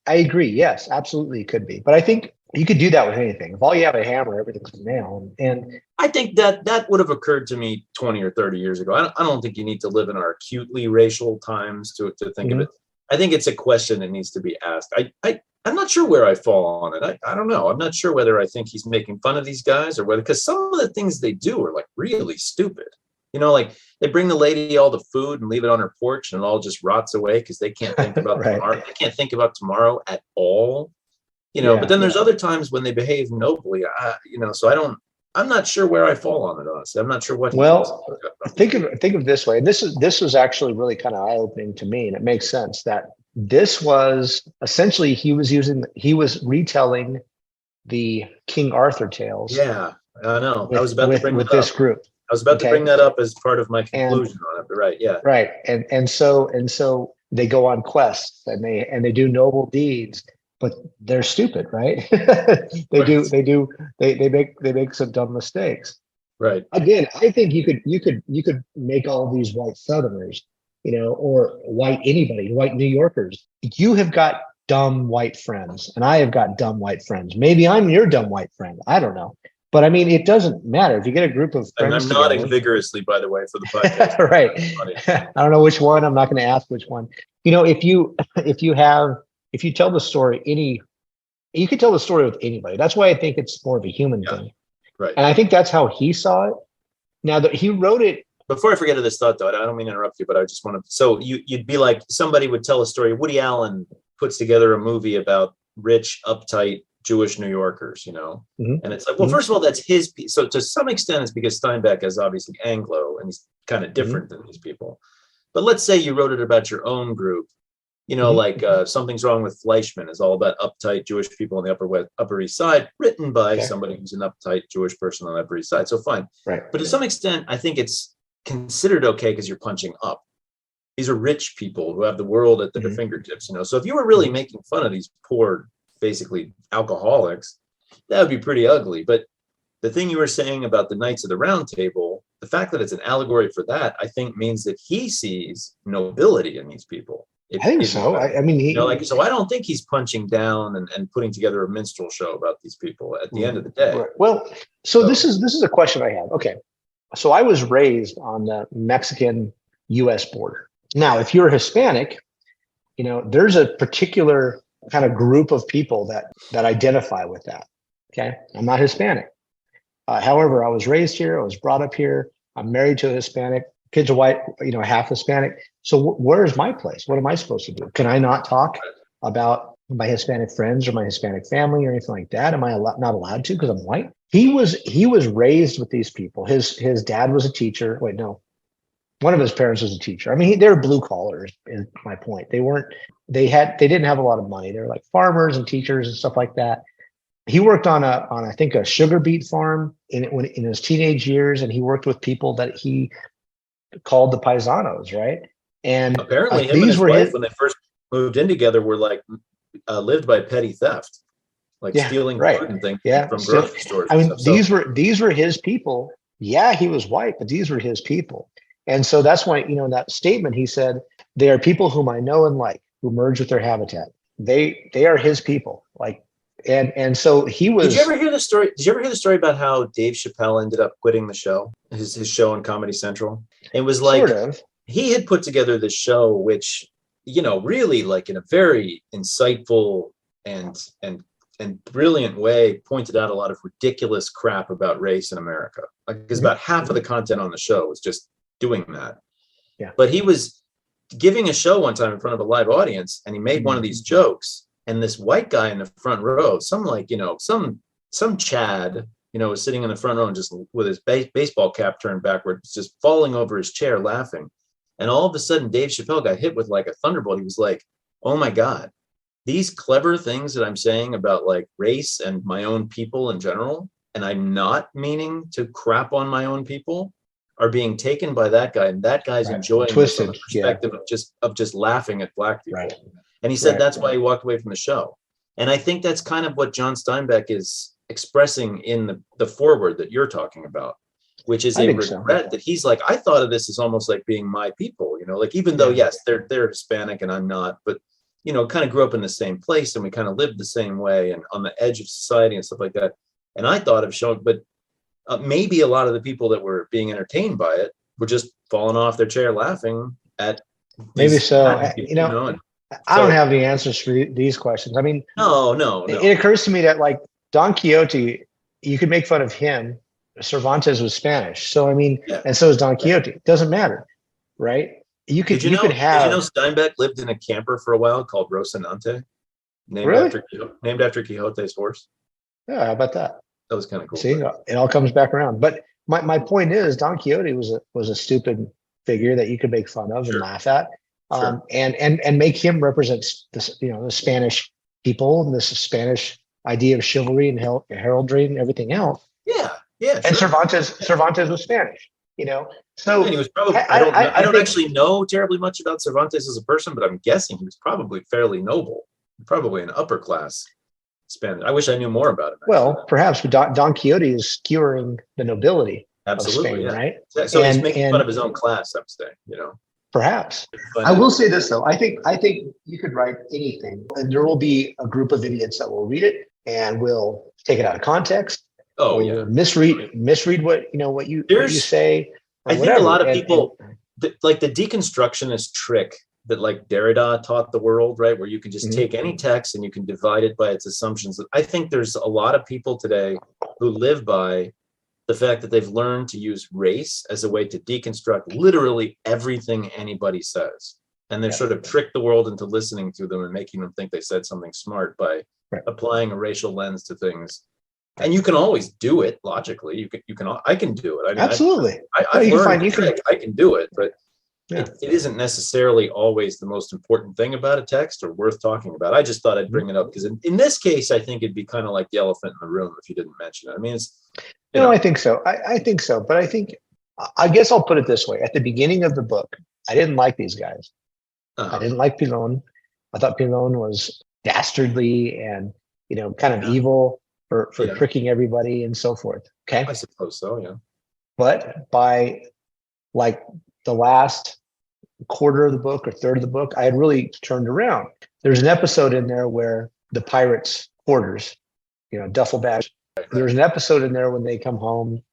agree. Yes, absolutely, it could be. But I think you could do that with anything. If all you have a hammer, everything's a nail. And
I think that would have occurred to me 20 or 30 years ago. I don't think you need to live in our acutely racial times to think of it. I think it's a question that needs to be asked. I'm not sure where I fall on it. I don't know. I'm not sure whether I think he's making fun of these guys or whether, because some of the things they do are like really stupid. Like they bring the lady all the food and leave it on her porch and it all just rots away because they can't think about tomorrow. They can't think about tomorrow at all. But then there's other times when they behave nobly, so I'm not sure where I fall on it, honestly. I'm not sure what.
Well, think of this way. And this was actually really kind of eye-opening to me. And it makes sense that this was essentially, he was retelling the King Arthur tales.
Yeah, I know. I was about to bring
with this group.
I was about to bring that up as part of my conclusion on it, but right. Yeah.
Right. And so they go on quests and they do noble deeds. But they're stupid, right? They make some dumb mistakes.
Right.
Again, I think you could make all these white Southerners, or white New Yorkers. You have got dumb white friends, and I have got dumb white friends. Maybe I'm your dumb white friend. I don't know. But I mean, it doesn't matter if you get a group of friends.
And I'm nodding vigorously, by the way, for the podcast.
Right. I don't know which one. I'm not going to ask which one. If you tell the story, you can tell the story with anybody. That's why I think it's more of a human thing.
Right.
And I think that's how he saw it. Now that he wrote it
before I forget this thought, though, I don't mean to interrupt you, but I just want to. So you'd be like, somebody would tell a story. Woody Allen puts together a movie about rich, uptight Jewish New Yorkers, and it's like, well, first of all, that's his piece. So to some extent, it's because Steinbeck is obviously Anglo and he's kind of different than these people. But let's say you wrote it about your own group, like Something's Wrong with Fleischman is all about uptight Jewish people on the Upper East Side, written by somebody who's an uptight Jewish person on the Upper East Side. So fine.
Right.
But to some extent, I think it's considered okay because you're punching up. These are rich people who have the world at their fingertips, So if you were really making fun of these poor, basically alcoholics, that would be pretty ugly. But the thing you were saying about the Knights of the Round Table, the fact that it's an allegory for that, I think means that he sees nobility in these people.
I think so. I mean,
so I don't think he's punching down and putting together a minstrel show about these people at the end of the day.
Right. Well, so this is a question I have. Okay. So I was raised on the Mexican-US border. Now, if you're Hispanic, there's a particular kind of group of people that identify with that. Okay. I'm not Hispanic. However, I was raised here. I was brought up here. I'm married to a Hispanic. Kids are white, half Hispanic. So where's my place? What am I supposed to do? Can I not talk about my Hispanic friends or my Hispanic family or anything like that? Am I not allowed to because I'm white? He was raised with these people. His dad was a teacher. Wait, no. One of his parents was a teacher. I mean, they were blue collars, is my point. They didn't have a lot of money. They were like farmers and teachers and stuff like that. He worked on I think a sugar beet farm in his teenage years, and he worked with people that he called the paisanos, right? And
apparently him and his wife, when they first moved in together, were like lived by petty theft, like stealing food and things from grocery stores.
I mean, these were his people. Yeah, he was white, but these were his people. And so that's why, in that statement, he said, they are people whom I know and like, who merge with their habitat. They are his people. Like, and so he was.
Did you ever hear the story about how Dave Chappelle ended up quitting the show, his show on Comedy Central? It was like,
sort of.
He had put together this show, which, really like in a very insightful and brilliant way, pointed out a lot of ridiculous crap about race in America. Like, because about half of the content on the show was just doing that.
Yeah.
But he was giving a show one time in front of a live audience, and he made one of these jokes, and this white guy in the front row, some Chad, was sitting in the front row and just with his baseball cap turned backwards, just falling over his chair laughing. And all of a sudden, Dave Chappelle got hit with like a thunderbolt. He was like, oh my God, these clever things that I'm saying about like race and my own people in general, and I'm not meaning to crap on my own people, are being taken by that guy, and that guy's enjoying this from the perspective of just laughing at black people.
Right.
And he said that's why he walked away from the show. And I think that's kind of what John Steinbeck is expressing in the foreword that you're talking about, which is a regret that he's like, I thought of this as almost like being my people, like, even though, yes, they're Hispanic and I'm not, but, kind of grew up in the same place and we kind of lived the same way and on the edge of society and stuff like that. And I thought of showing, but maybe a lot of the people that were being entertained by it were just falling off their chair laughing at.
Maybe so. People, I don't have any answers for these questions. I mean,
no.
It occurs to me that like Don Quixote, you could make fun of him. Cervantes was Spanish. So, I mean, and so is Don Quixote. It doesn't matter, right? Did you know
Steinbeck lived in a camper for a while called Rocinante, named after Quixote's horse?
Yeah, how about that?
That was kind of cool.
See, it all comes back around. But my point is, Don Quixote was a stupid figure that you could make fun of and laugh at, and make him represent the Spanish people and this Spanish idea of chivalry and heraldry and everything else.
Yeah.
And Cervantes was Spanish. So
and he was probably. I don't actually know terribly much about Cervantes as a person, but I'm guessing he was probably fairly noble, probably an upper class Spanish. I wish I knew more about him.
Well, perhaps, but Don Quixote is skewering the nobility of Spain, right?
So he's making fun of his own class, I'm saying,
Perhaps. I will say this though. I think you could write anything, and there will be a group of idiots that will read it and will take it out of context.
Oh yeah.
Misread what you say.
I think a lot of people like the deconstructionist trick that like Derrida taught the world, right? Where you can just take any text and you can divide it by its assumptions. I think there's a lot of people today who live by the fact that they've learned to use race as a way to deconstruct literally everything anybody says. And they've sort of tricked the world into listening to them and making them think they said something smart by applying a racial lens to things. And you can always do it logically. I can do it. I mean,
absolutely.
I've learned I can do it, but it isn't necessarily always the most important thing about a text or worth talking about. I just thought I'd bring it up because in this case, I think it'd be kind of like the elephant in the room if you didn't mention it. I mean, it's,
no, I think so. I think so. But I guess I'll put it this way. At the beginning of the book, I didn't like these guys. I didn't like Pilon. I thought Pilon was dastardly and, kind of evil for tricking everybody and so forth. Okay.
I suppose so. Yeah.
But by like the last quarter of the book or third of the book, I had really turned around. There's an episode in there where the pirates' quarters, duffel bags. There's an episode in there when they come home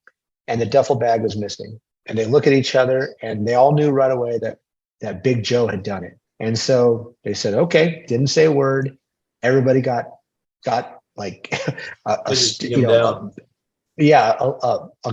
and the duffel bag was missing, and they look at each other and they all knew right away that Big Joe had done it. And so they said, okay, didn't say a word. Everybody got like a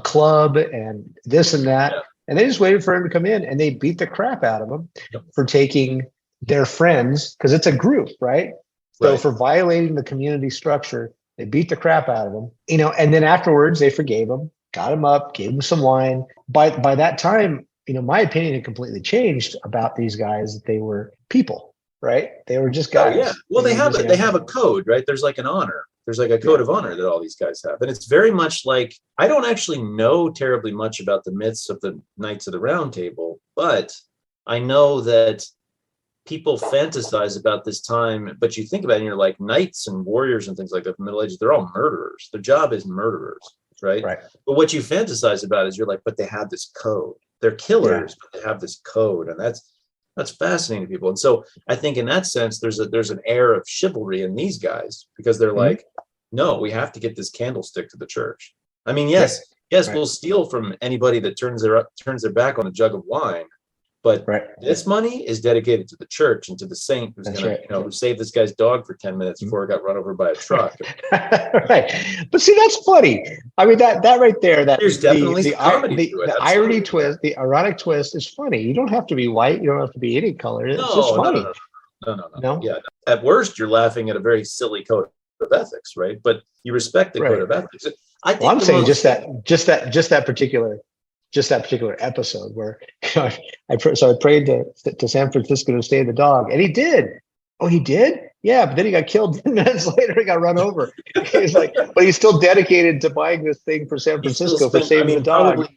club and this and that. Yeah. And they just waited for him to come in, and they beat the crap out of him for taking their friends, because it's a group, right? So for violating the community structure, they beat the crap out of him, and then afterwards they forgave him, got him up, gave him some wine. By that time, my opinion had completely changed about these guys, that they were people, right? They were just guys.
Oh, yeah. Well, they have a code, right? There's like an honor. There's like a code of honor that all these guys have. And it's very much like, I don't actually know terribly much about the myths of the Knights of the Round Table, but I know that people fantasize about this time, but you think about it and you're like, knights and warriors and things like that from the Middle Ages, they're all murderers. Their job is murderers, right? But what you fantasize about is you're like, but they have this code. They're killers, but they have this code. And that's fascinating to people. And so I think in that sense, there's an air of chivalry in these guys, because they're like, no, we have to get this candlestick to the church. I mean, yes, we'll steal from anybody that turns their back on a jug of wine, but this money is dedicated to the church and to the saint who's going to, who saved this guy's dog for 10 minutes before it got run over by a truck.
But see, that's funny. I mean, that right there, that
there's definitely
the irony twist, the ironic twist is funny. You don't have to be white. You don't have to be any color. It's just funny.
No. Yeah. At worst, you're laughing at a very silly code of ethics, right? But you respect the code of ethics. I think
I'm saying just that particular episode where I prayed to San Francisco to save the dog, and he did. Oh, he did? Yeah, but then he got killed 10 minutes later. He got run over. He's like, but he's still dedicated to buying this thing for San Francisco for saving the dog.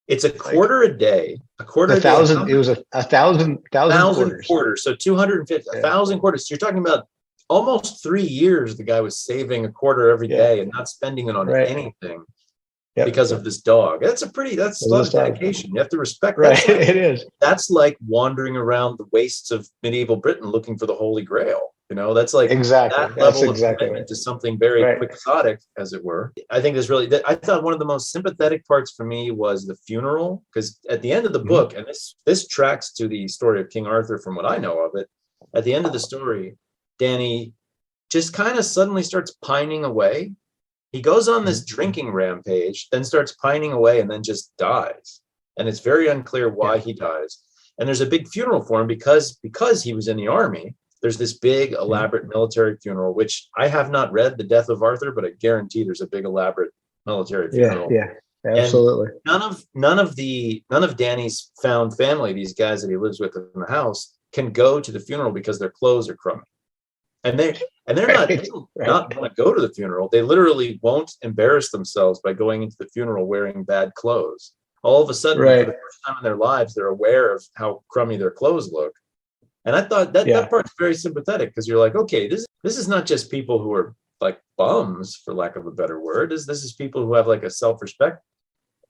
It's a quarter a day. A quarter
a thousand. It was a thousand
quarters. So 250, 1,000 quarters. So you're talking about almost 3 years. The guy was saving a quarter every day and not spending it on anything. Because of this dog. That's a lot of dedication. You have to respect that.
It is.
That's like wandering around the wastes of medieval Britain looking for the Holy Grail. That's like that level of commitment to something very quixotic, as it were. I think I thought one of the most sympathetic parts for me was the funeral, because at the end of the book, and this tracks to the story of King Arthur from what I know of it, at the end of the story, Danny just kind of suddenly starts pining away. He goes on this drinking rampage, then starts pining away, and then just dies. And it's very unclear why he dies. And there's a big funeral for him because he was in the army. There's this big, elaborate military funeral, which I have not read The Death of Arthur, but I guarantee there's a big, elaborate military funeral.
Yeah, absolutely.
And none of Danny's found family, these guys that he lives with in the house, can go to the funeral because their clothes are crummy. And they're not want to go to the funeral. They literally won't embarrass themselves by going into the funeral wearing bad clothes. All of a sudden, for the first time in their lives, they're aware of how crummy their clothes look. And I thought that part's very sympathetic, because you're like, okay, this is not just people who are like bums, for lack of a better word. This is people who have like a self-respect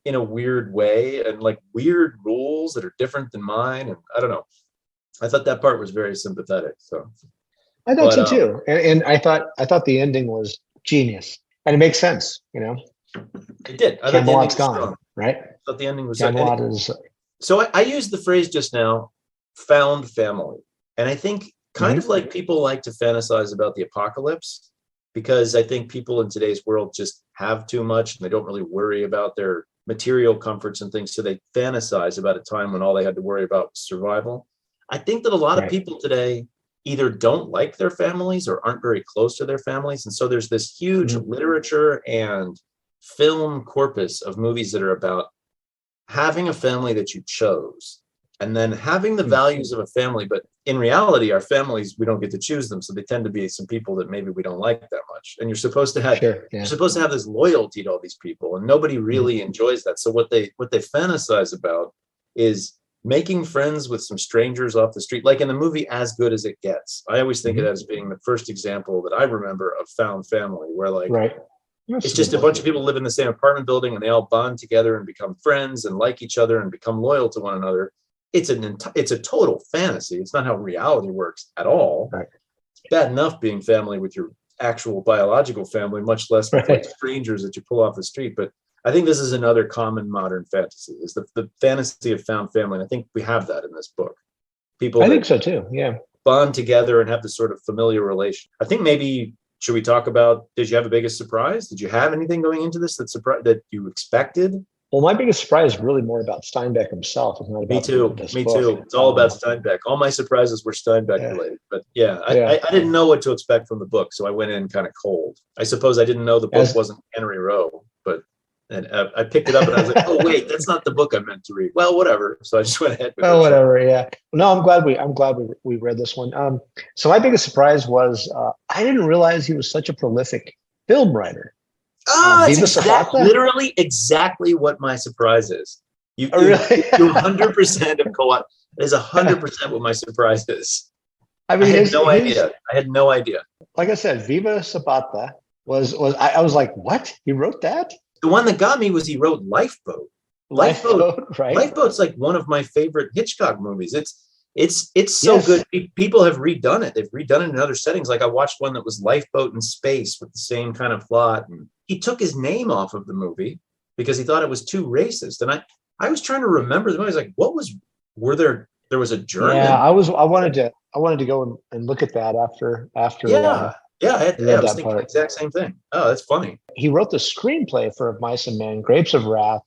in a weird way, and like weird rules that are different than mine. And I don't know. I thought that part was very sympathetic. So
I thought so too. And I thought the ending was genius, and it makes sense.
It did. I
Camelot's gone, right?
I thought the ending was
Camelot is.
So I used the phrase just now, found family. And I think kind of like people like to fantasize about the apocalypse, because I think people in today's world just have too much and they don't really worry about their material comforts and things. So they fantasize about a time when all they had to worry about was survival. I think that a lot of people today either don't like their families or aren't very close to their families. And so there's this huge literature and film corpus of movies that are about having a family that you chose and then having the values of a family. But in reality, our families, we don't get to choose them. So they tend to be some people that maybe we don't like that much. And you're supposed to have, you're supposed to have this loyalty to all these people, and nobody really enjoys that. So what they fantasize about is making friends with some strangers off the street, like in the movie As Good as It Gets. I always think of that as being the first example that I remember of found family, where like, it's just a bunch of people live in the same apartment building and they all bond together and become friends and like each other and become loyal to one another. It's a total fantasy. It's not how reality works at all. It's bad enough being family with your actual biological family, much less with like strangers that you pull off the street. But I think this is another common modern fantasy, is the fantasy of found family. And I think we have that in this book. People,
I think so too. Yeah.
Bond together and have this sort of familiar relation. I think maybe, should we talk about, did you have a biggest surprise? Did you have anything going into this that you expected?
Well, my biggest surprise is really more about Steinbeck himself. It's not about
Me too. It's all about Steinbeck. All my surprises were Steinbeck related. But I didn't know what to expect from the book, so I went in kind of cold. I suppose I didn't know the book wasn't Henry Rowe, but I picked it up and I was like, oh wait, that's not the book I meant to read. Well, whatever. So I just went ahead with it.
Whatever. Yeah. No, I'm glad we read this one. So my biggest surprise was I didn't realize he was such a prolific film writer.
That's literally exactly what my surprise is. You 100% of co-op. That is 100% what my surprise is. I mean, I had no idea.
Like I said, Viva Zapata was I was like, what? He wrote that?
The one that got me was he wrote Lifeboat. Lifeboat,
right?
Lifeboat's like one of my favorite Hitchcock movies. It's so good. People have redone it. They've redone it in other settings. Like I watched one that was Lifeboat in Space with the same kind of plot. And he took his name off of the movie because he thought it was too racist. And I was trying to remember the movie. I was like, there was a German?
Yeah, I wanted to go and look at that after.
I was thinking the exact same thing. Oh, that's funny.
He wrote the screenplay for Mice and Men, Grapes of Wrath,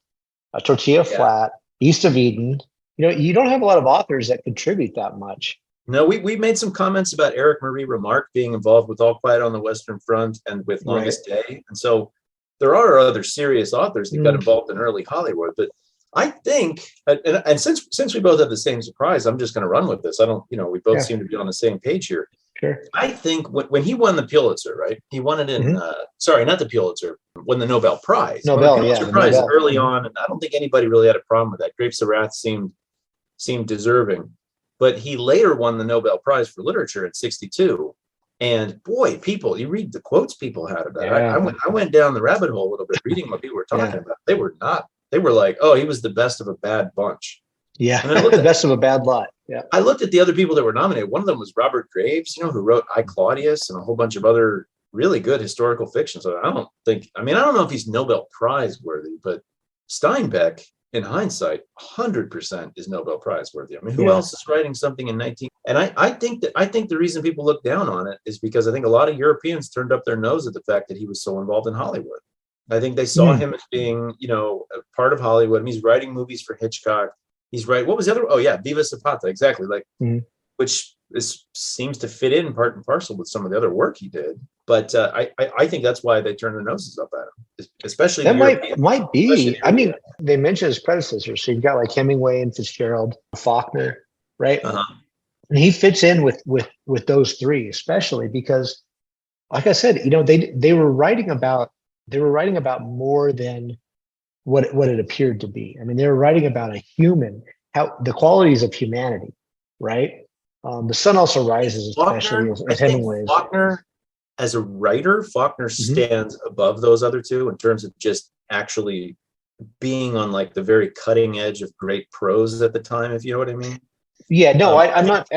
Tortilla Flat, East of Eden. You know, you don't have a lot of authors that contribute that much.
No, we made some comments about Eric Marie Remarque being involved with All Quiet on the Western Front and with Longest Day. And so there are other serious authors that got involved in early Hollywood. But I think, and since we both have the same surprise, I'm just going to run with this. We both seem to be on the same page here.
Sure.
I think when he won the Pulitzer, right? He won it in, sorry, not the Pulitzer, won the Nobel Prize.
Nobel
Prize early on. And I don't think anybody really had a problem with that. Grapes of Wrath seemed deserving. But he later won the Nobel Prize for Literature at 62. And boy, you read the quotes people had about it. I went down the rabbit hole a little bit reading what people were talking about. They were like, oh, he was the best of a bad bunch.
Yeah, the best of a bad lot. Yeah.
I looked at the other people that were nominated. One of them was Robert Graves, who wrote I, Claudius and a whole bunch of other really good historical fiction. So I don't know if he's Nobel Prize worthy, but Steinbeck, in hindsight, 100% is Nobel Prize worthy. I mean, who else is writing something in 19? And I think the reason people look down on it is because I think a lot of Europeans turned up their nose at the fact that he was so involved in Hollywood. I think they saw him as being, a part of Hollywood. I mean, he's writing movies for Hitchcock. He's right. What was the other? Oh yeah, Viva Zapata, exactly. Like, which seems to fit in part and parcel with some of the other work he did. But I think that's why they turn their noses up at him, especially
that might be. I mean, they mentioned his predecessors. So you've got like Hemingway and Fitzgerald, Faulkner, right? And he fits in with those three, especially because, like I said, they were writing about more than what it appeared to be. I mean, they were writing about a human, how the qualities of humanity, right? The Sun Also Rises, especially as Hemingway's.
Faulkner, as a writer, stands above those other two in terms of just actually being on like the very cutting edge of great prose at the time, if you know what I mean.
Yeah, no, I'm not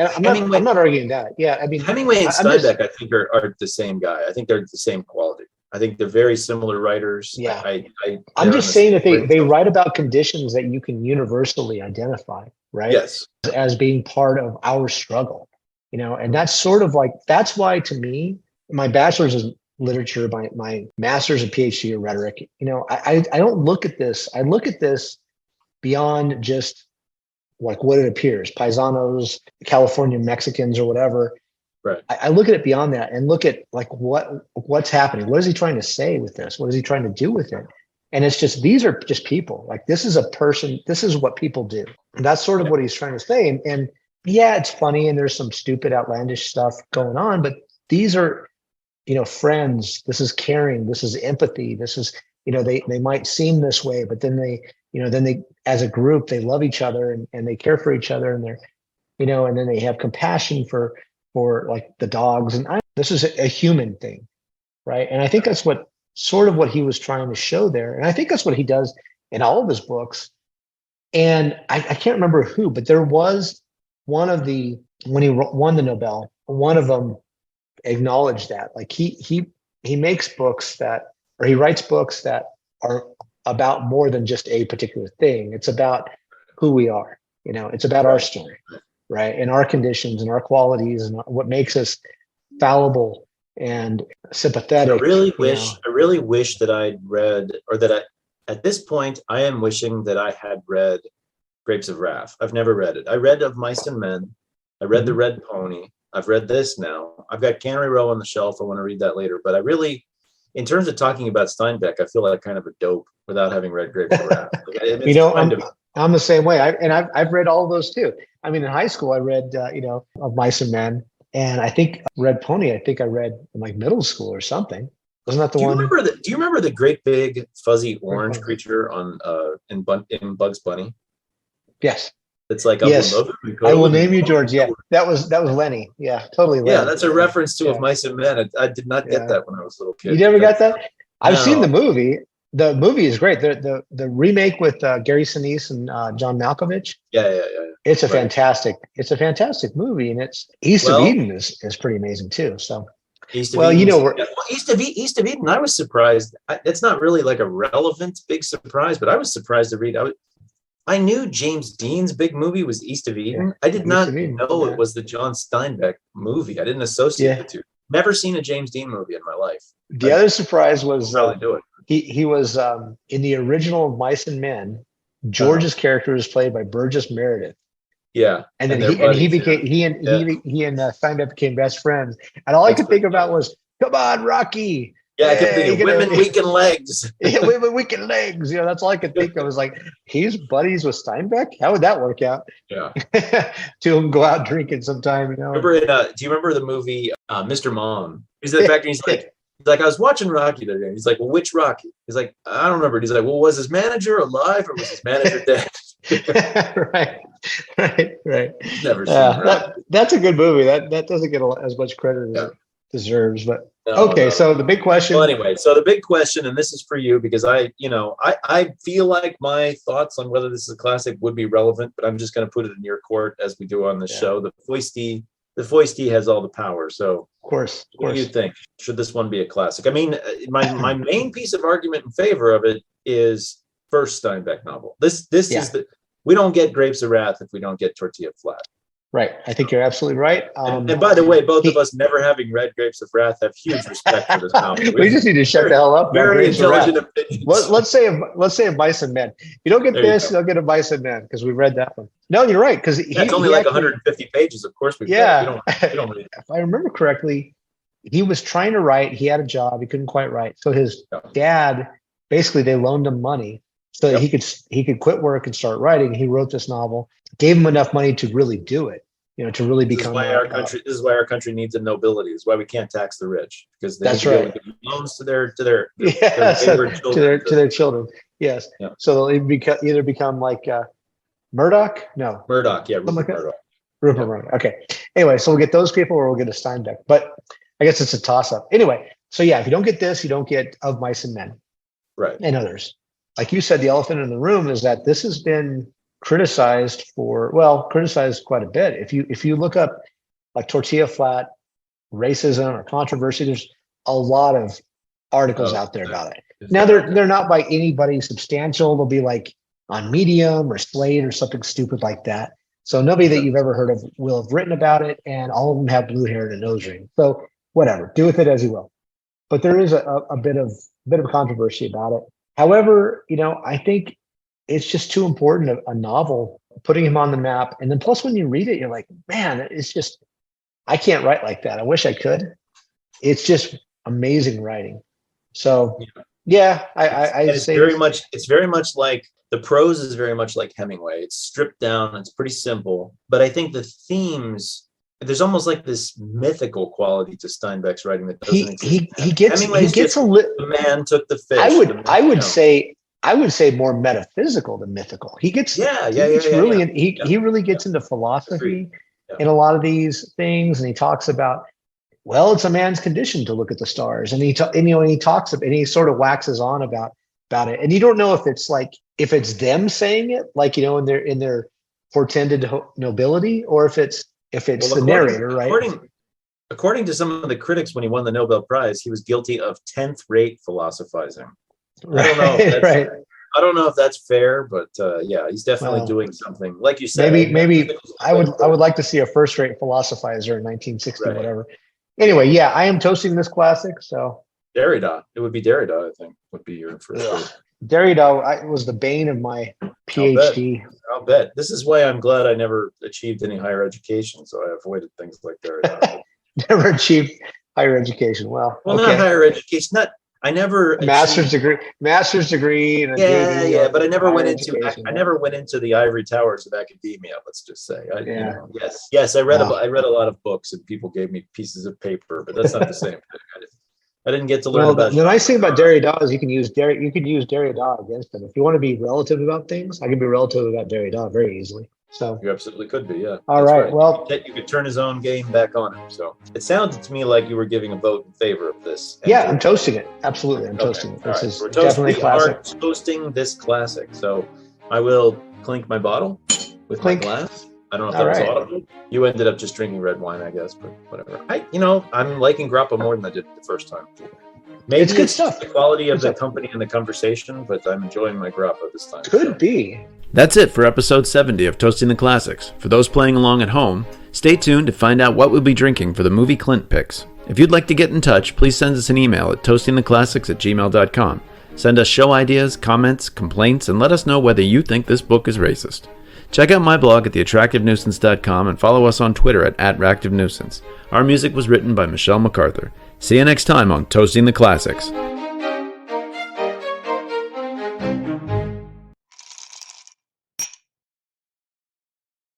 arguing that. Yeah, I mean,
Hemingway and Steinbeck, I think are the same guy. I think they're the same quality. I think they're very similar writers.
Yeah, I'm just saying that they write about conditions that you can universally identify, right?
Yes,
as being part of our struggle, and that's sort of like, that's why to me, my bachelor's literature, my master's and PhD in rhetoric, I don't look at this. I look at this beyond just like what it appears, paisanos, California Mexicans or whatever.
Right.
I look at it beyond that and look at like what's happening. What is he trying to say with this? What is he trying to do with it? And it's just, these are just people. Like, this is a person. This is what people do. And that's sort of what he's trying to say. And yeah, it's funny. And there's some stupid, outlandish stuff going on, but these are, friends. This is caring. This is empathy. This is, they might seem this way, but then they, as a group, they love each other and they care for each other, and they're, and then they have compassion for like the dogs. And this is a human thing. Right. And I think that's what he was trying to show there. And I think that's what he does in all of his books. And I can't remember who, but there was when he won the Nobel, one of them acknowledged that, like, he makes books or he writes books that are about more than just a particular thing. It's about who we are, it's about our story, right? And our conditions and our qualities and what makes us fallible and sympathetic.
I really wish that I'd read, or that at this point, I am wishing that I had read Grapes of Wrath. I've never read it. I read Of Mice and Men. I read The Red Pony. I've read this now. I've got Cannery Row on the shelf. I want to read that later. But I really, in terms of talking about Steinbeck, I feel like kind of a dope without having read Grapes of Wrath.
I'm the same way. I've read all of those too. I mean, in high school, I read, Of Mice and Men. And I think Red Pony, I read in like middle school or something. Wasn't that the one?
Do you remember the great big fuzzy orange creature in Bugs Bunny?
Yes.
It's like,
yes. I will name you George. Yeah, that was Lenny. Yeah, totally. Lenny.
Yeah, that's a reference to Of Mice and Men. I did not get that when I was a little kid.
You never got that? I've seen the movie. The movie is great. The remake with Gary Sinise and John Malkovich.
Yeah.
It's a fantastic movie, and East of Eden is pretty amazing too. So,
East of Eden. I was surprised. It's not really like a relevant big surprise, but I was surprised to read. I knew James Dean's big movie was East of Eden. I did not know it was the John Steinbeck movie. I didn't associate the two. Never seen a James Dean movie in my life.
The other surprise was
probably do it.
He was in the original of Mice and Men. George's character was played by Burgess Meredith.
Yeah,
and then he and Steinbeck became best friends. And all I could think about was, "Come on, Rocky."
Yeah, I kept thinking women weak in legs.
Yeah, women weak in legs. That's all I could think of. Was like, he's buddies with Steinbeck. How would that work out?
Yeah,
to go out drinking sometime.
Remember? Do you remember the movie Mr. Mom? He's at the factory. He's like, I was watching Rocky the other day. He's like, well, which Rocky? He's like, I don't remember. He's like, well, was his manager alive or was his manager dead?
Right.
Never seen that.
That's a good movie. That doesn't get as much credit as it deserves. But so the big question.
Well, anyway, so the big question, and this is for you because I feel like my thoughts on whether this is a classic would be relevant, but I'm just going to put it in your court as we do on the show. The foisty has all the power. So,
of course.
What do you think? Should this one be a classic? I mean, my main piece of argument in favor of it is first Steinbeck novel. This is we don't get Grapes of Wrath if we don't get Tortilla Flat.
Right. I think you're absolutely right.
And by the way, both of us never having read Grapes of Wrath have huge respect for this novel.
We just need to shut the hell up.
Very intelligent opinions.
Let's say a Mice and Men. If you don't get this, you'll get a Mice and Men because we read that one. No, you're right. Because
it's only like 150 pages. Of course, we don't read it.
If I remember correctly, he was trying to write. He had a job. He couldn't quite write. So his dad, basically, they loaned him money so that he could quit work and start writing. He wrote this novel, gave him enough money to really do it. To really become.
This is why our country needs a nobility. This is why we can't tax the rich because they
that's right.
Give loans to their
children. Yes. Yeah. So they'll either become like Murdoch. No.
Murdoch. Yeah. Rupert Murdoch.
Rupert Murdoch. Okay. Anyway, so we'll get those people, or we'll get a Steinbeck. But I guess it's a toss-up. Anyway, so if you don't get this, you don't get Of Mice and Men,
right?
And others. Like you said, the elephant in the room is that this has been criticized quite a bit. If you look up like Tortilla Flat, racism or controversy, there's a lot of articles out there about it. Now they're not by anybody substantial. They'll be like on Medium or Slate or something stupid like that. So nobody that you've ever heard of will have written about it, and all of them have blue hair and a nose ring. So whatever, do with it as you will. but there is a bit of controversy about it. However, I think it's just too important a novel, putting him on the map. And then plus when you read it, you're like, man, it's just, I can't write like that. I wish I could. It's just amazing writing. So yeah,
it's very much like the prose is very much like Hemingway. It's stripped down. It's pretty simple, but I think the themes, there's almost like this mythical quality to Steinbeck's writing that doesn't exist.
He gets
the man took the fish.
I would say more metaphysical than mythical. He really gets into philosophy in a lot of these things, and he talks about, well, it's a man's condition to look at the stars, and he talks about, and he sort of waxes on about it, and you don't know if it's them saying it, like in their portended nobility, or if it's the narrator, right?
According to some of the critics, when he won the Nobel Prize, he was guilty of 10th-rate philosophizing.
Right,
I don't know if that's fair, but he's definitely doing something. Like you said,
maybe I would like to see a first-rate philosophizer in 1960, whatever. Anyway, yeah, I am toasting this classic. So
Derrida, it would be Derrida, I think, would be your first.
Derrida was the bane of my PhD.
I'll bet. This is why I'm glad I never achieved any higher education, so I avoided things like Derrida.
Never achieved higher education. Well, okay.
Not higher education. I never
master's degree, and
but I never went into the ivory towers of academia. Let's just say, yes, I read a lot of books, and people gave me pieces of paper, but that's not the same thing. I didn't get to learn about.
The nice thing about Derrida is you can use Derrida against him. If you want to be relative about things, I can be relative about Derrida very easily. So
you absolutely could be, yeah.
All right. Well,
you could turn his own game back on him. So it sounded to me like you were giving a vote in favor of this.
Yeah, I'm toasting it. Absolutely, I'm toasting it. This is definitely a classic.
We are toasting this classic. So I will clink my bottle with my glass. I don't know if that was audible. You ended up just drinking red wine, I guess, but whatever. I'm liking grappa more than I did the first time. Maybe
it's good stuff.
The quality of the company and the conversation, but I'm enjoying my grappa this time.
Could be.
That's it for episode 70 of Toasting the Classics. For those playing along at home, stay tuned to find out what we'll be drinking for the movie Clint picks. If you'd like to get in touch, please send us an email at toastingtheclassics@gmail.com. Send us show ideas, comments, complaints, and let us know whether you think this book is racist. Check out my blog at theattractivenuisance.com and follow us on Twitter at @RactiveNuisance. Our music was written by Michelle McArthur. See you next time on Toasting the Classics.